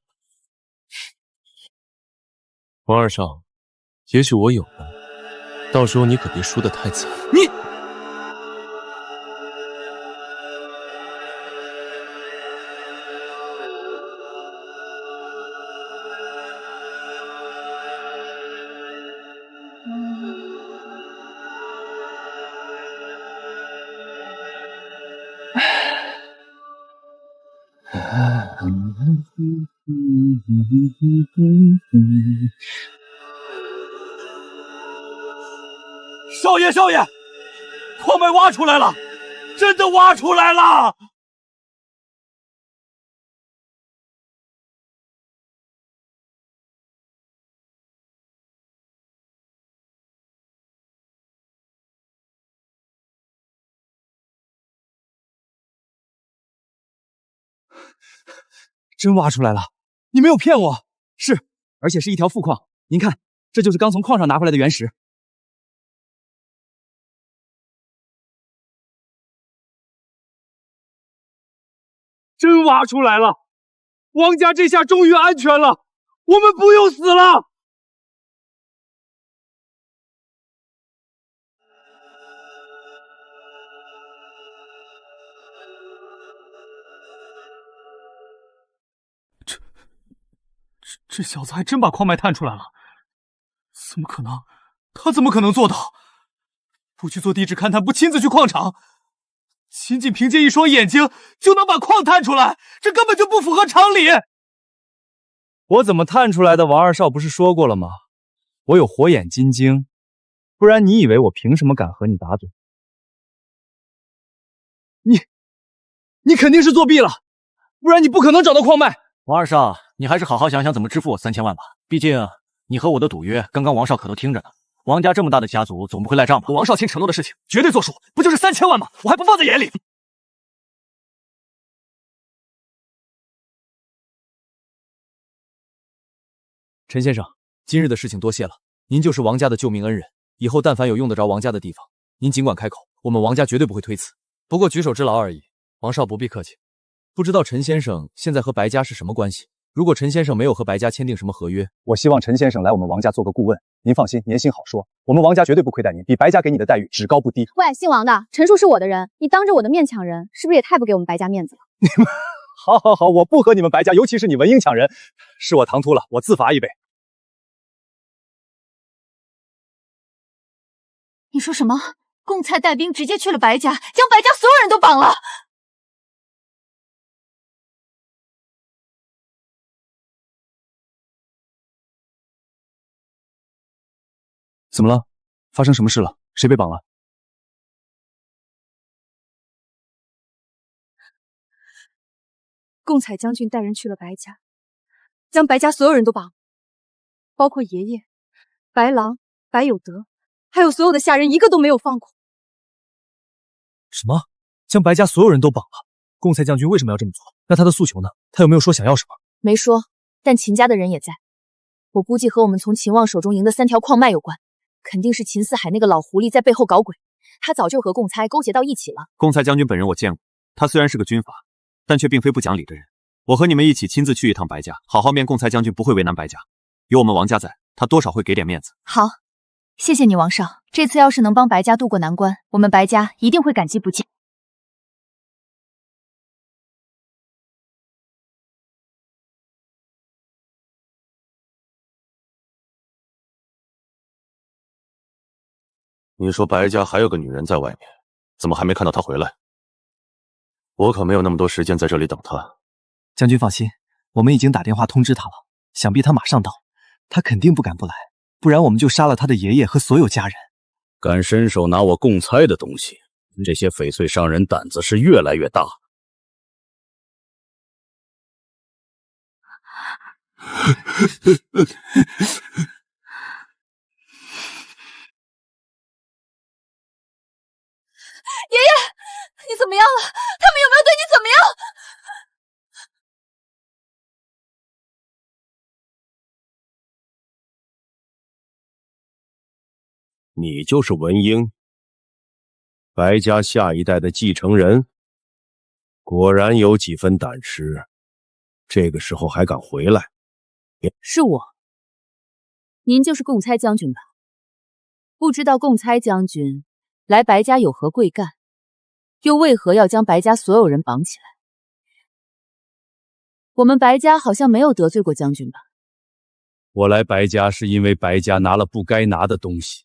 王二少，也许我有了，到时候你可别输得太惨。你。少爷，少爷，矿脉挖出来了，真的挖出来了！真挖出来了！你没有骗我，是，而且是一条富矿。您看，这就是刚从矿上拿回来的原石。真挖出来了！王家这下终于安全了，我们不用死了！这小子还真把矿脉探出来了，怎么可能？他怎么可能做到？不去做地质勘探，不亲自去矿场，仅仅凭借一双眼睛就能把矿探出来，这根本就不符合常理。我怎么探出来的？王二少不是说过了吗？我有火眼金睛，不然你以为我凭什么敢和你打嘴？你肯定是作弊了，不然你不可能找到矿脉。王二少，你还是好好想想怎么支付我3000万吧。毕竟你和我的赌约，刚刚王少可都听着呢。王家这么大的家族，总不会赖账吧？王少卿承诺的事情绝对作数，不就是3000万吗？我还不放在眼里。陈先生，今日的事情多谢了，您就是王家的救命恩人，以后但凡有用得着王家的地方，您尽管开口，我们王家绝对不会推辞。不过举手之劳而已，王少不必客气。不知道陈先生现在和白家是什么关系？如果陈先生没有和白家签订什么合约，我希望陈先生来我们王家做个顾问。您放心，年薪好说，我们王家绝对不亏待您，比白家给你的待遇只高不低。喂，姓王的，陈叔是我的人，你当着我的面抢人，是不是也太不给我们白家面子了？你们好，我不和你们白家，尤其是你文英抢人，是我唐突了，我自罚一杯。你说什么？贡菜带兵直接去了白家，将白家所有人都绑了？怎么了？发生什么事了？谁被绑了？贡彩将军带人去了白家，将白家所有人都绑，包括爷爷、白狼、白有德，还有所有的下人，一个都没有放过。什么？将白家所有人都绑了？贡菜将军为什么要这么做？那他的诉求呢？他有没有说想要什么？没说，但秦家的人也在。我估计和我们从秦望手中赢的3条矿脉有关。肯定是秦四海那个老狐狸在背后搞鬼，他早就和贡猜勾结到一起了。贡猜将军本人我见过，他虽然是个军阀，但却并非不讲理的人。我和你们一起亲自去一趟白家，好好面贡猜将军不会为难白家，有我们王家在，他多少会给点面子。好，谢谢你王少，这次要是能帮白家渡过难关，我们白家一定会感激不尽。你说白家还有个女人在外面，怎么还没看到她回来？我可没有那么多时间在这里等她。将军放心，我们已经打电话通知她了，想必她马上到。她肯定不敢不来，不然我们就杀了她的爷爷和所有家人。敢伸手拿我贡猜的东西，这些翡翠商人胆子是越来越大。爷爷，你怎么样了？他们有没有对你怎么样？你就是文英，白家下一代的继承人，果然有几分胆识，这个时候还敢回来。是我，您就是贡猜将军吧？不知道贡猜将军来白家有何贵干，又为何要将白家所有人绑起来？我们白家好像没有得罪过将军吧？我来白家是因为白家拿了不该拿的东西。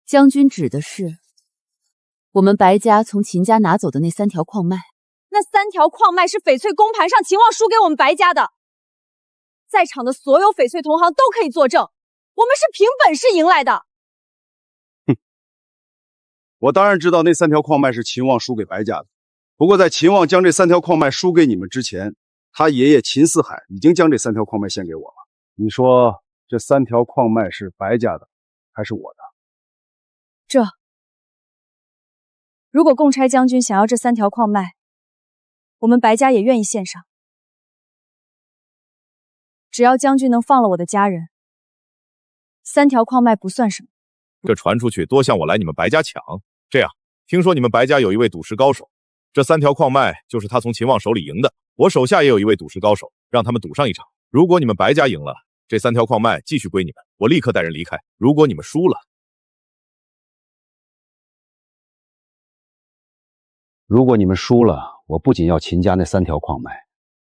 将军指的是我们白家从秦家拿走的那3条矿脉？那3条矿脉是翡翠公盘上秦望输给我们白家的，在场的所有翡翠同行都可以作证，我们是凭本事赢来的。我当然知道那3条矿脉是秦望输给白家的，不过在秦望将这3条矿脉输给你们之前，他爷爷秦四海已经将这3条矿脉献给我了。你说这3条矿脉是白家的，还是我的？如果贡差将军想要这3条矿脉，我们白家也愿意献上。只要将军能放了我的家人，3条矿脉不算什么。这传出去，多像我来你们白家抢。这样，听说你们白家有一位赌石高手，这3条矿脉就是他从秦望手里赢的。我手下也有一位赌石高手，让他们赌上一场。如果你们白家赢了，这3条矿脉继续归你们，我立刻带人离开。如果你们输了，如果你们输了，我不仅要秦家那3条矿脉，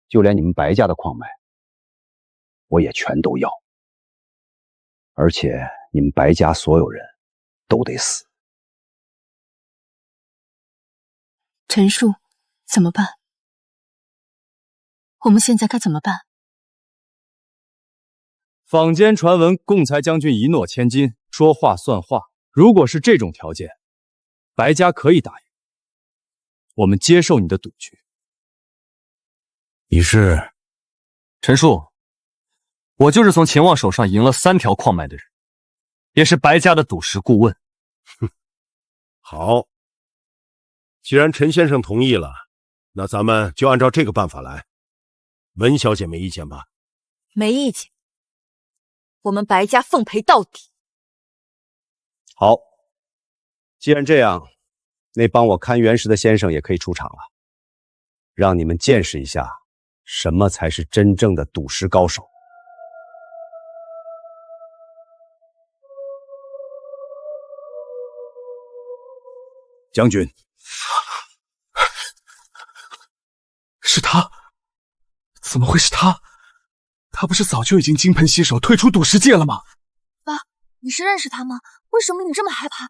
就连你们白家的矿脉，我也全都要。而且你们白家所有人都得死。陈述，怎么办？我们现在该怎么办？坊间传闻贡才将军一诺千金，说话算话。如果是这种条件，白家可以答应，我们接受你的赌局。你是陈述，我就是从秦望手上赢了3条矿脉的人，也是白家的赌石顾问。哼，好，既然陈先生同意了，那咱们就按照这个办法来。文小姐没意见吧？没意见，我们白家奉陪到底。好，既然这样，那帮我看原石的先生也可以出场了，让你们见识一下什么才是真正的赌石高手。将军，是他？怎么会是他？他不是早就已经金盆洗手退出赌石界了吗？爸，你是认识他吗？为什么你这么害怕？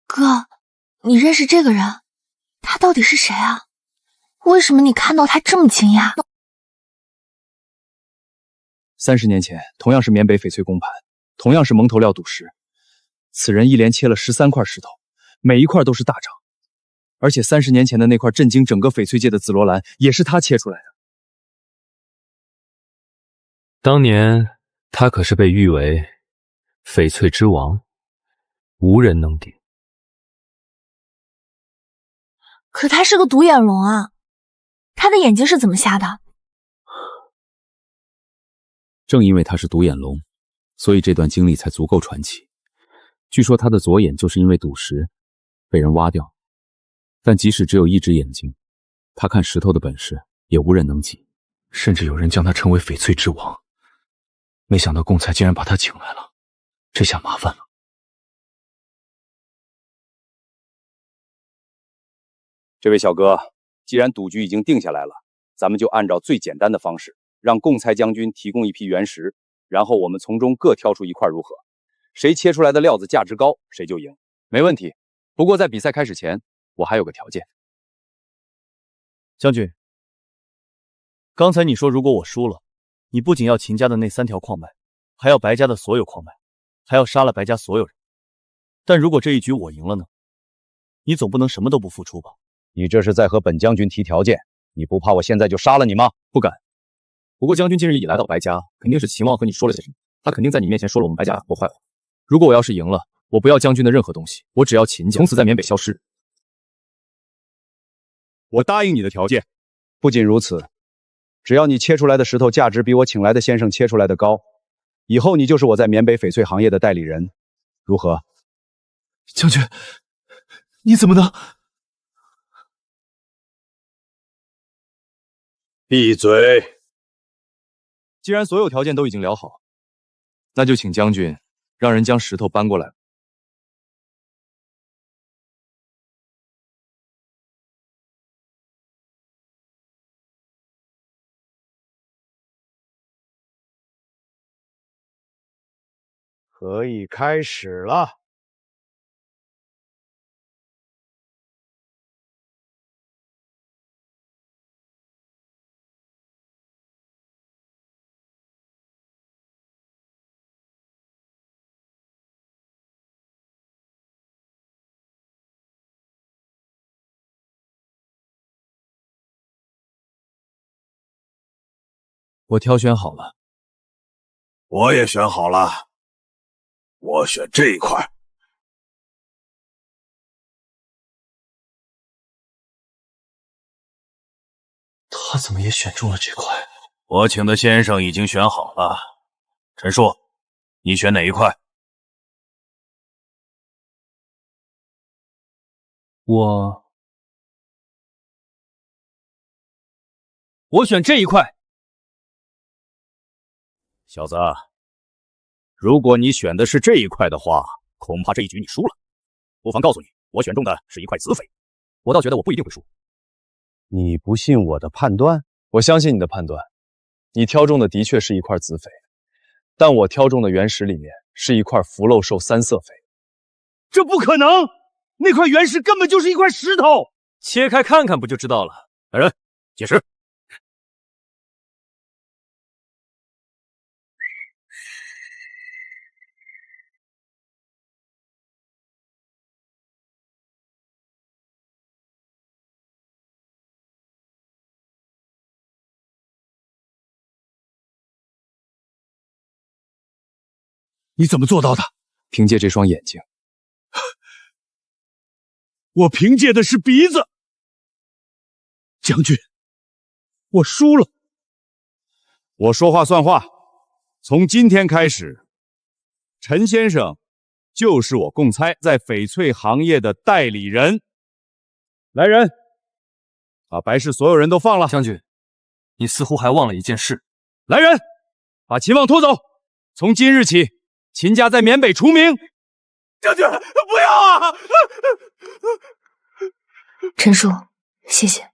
哥，你认识这个人？他到底是谁啊？为什么你看到他这么惊讶？30年前，同样是缅北翡翠公盘，同样是蒙头料赌石，此人一连切了13块石头，每一块都是大涨。而且30年前的那块震惊整个翡翠界的紫罗兰，也是他切出来的。当年他可是被誉为翡翠之王，无人能顶。可他是个独眼龙啊，他的眼睛是怎么瞎的？正因为他是独眼龙，所以这段经历才足够传奇。据说他的左眼就是因为赌石被人挖掉，但即使只有一只眼睛，他看石头的本事也无人能及，甚至有人将他称为翡翠之王。没想到贡才竟然把他请来了，这下麻烦了。这位小哥，既然赌局已经定下来了，咱们就按照最简单的方式，让贡才将军提供一批原石，然后我们从中各挑出一块，如何？谁切出来的料子价值高，谁就赢。没问题。不过在比赛开始前，我还有个条件。将军，刚才你说如果我输了，你不仅要秦家的那3条矿脉，还要白家的所有矿脉，还要杀了白家所有人。但如果这一局我赢了呢？你总不能什么都不付出吧？你这是在和本将军提条件，你不怕我现在就杀了你吗？不敢。不过将军今日已来到白家，肯定是秦望和你说了些什么，他肯定在你面前说了我们白家我坏话。如果我要是赢了，我不要将军的任何东西，我只要秦家从此在缅北消失。我答应你的条件。不仅如此，只要你切出来的石头价值比我请来的先生切出来的高，以后你就是我在缅北翡翠行业的代理人，如何？将军，你怎么能……闭嘴！既然所有条件都已经聊好，那就请将军让人将石头搬过来。可以开始了。我挑选好了。我也选好了，我选这一块。他怎么也选中了这块？我请的先生已经选好了。陈述，你选哪一块？我选这一块。小子，如果你选的是这一块的话，恐怕这一局你输了。不妨告诉你，我选中的是一块子匪。我倒觉得我不一定会输。你不信我的判断？我相信你的判断。你挑中的的确是一块子匪，但我挑中的原石里面是一块福禄寿三色匪。这不可能！那块原石根本就是一块石头。切开看看不就知道了。来人，解释。你怎么做到的？凭借这双眼睛。我凭借的是鼻子。将军，我输了。我说话算话。从今天开始，陈先生就是我共猜在翡翠行业的代理人。来人，把白氏所有人都放了。将军，你似乎还忘了一件事。来人，把秦望拖走。从今日起，秦家在缅北除名。将军，不要啊！陈叔，谢谢。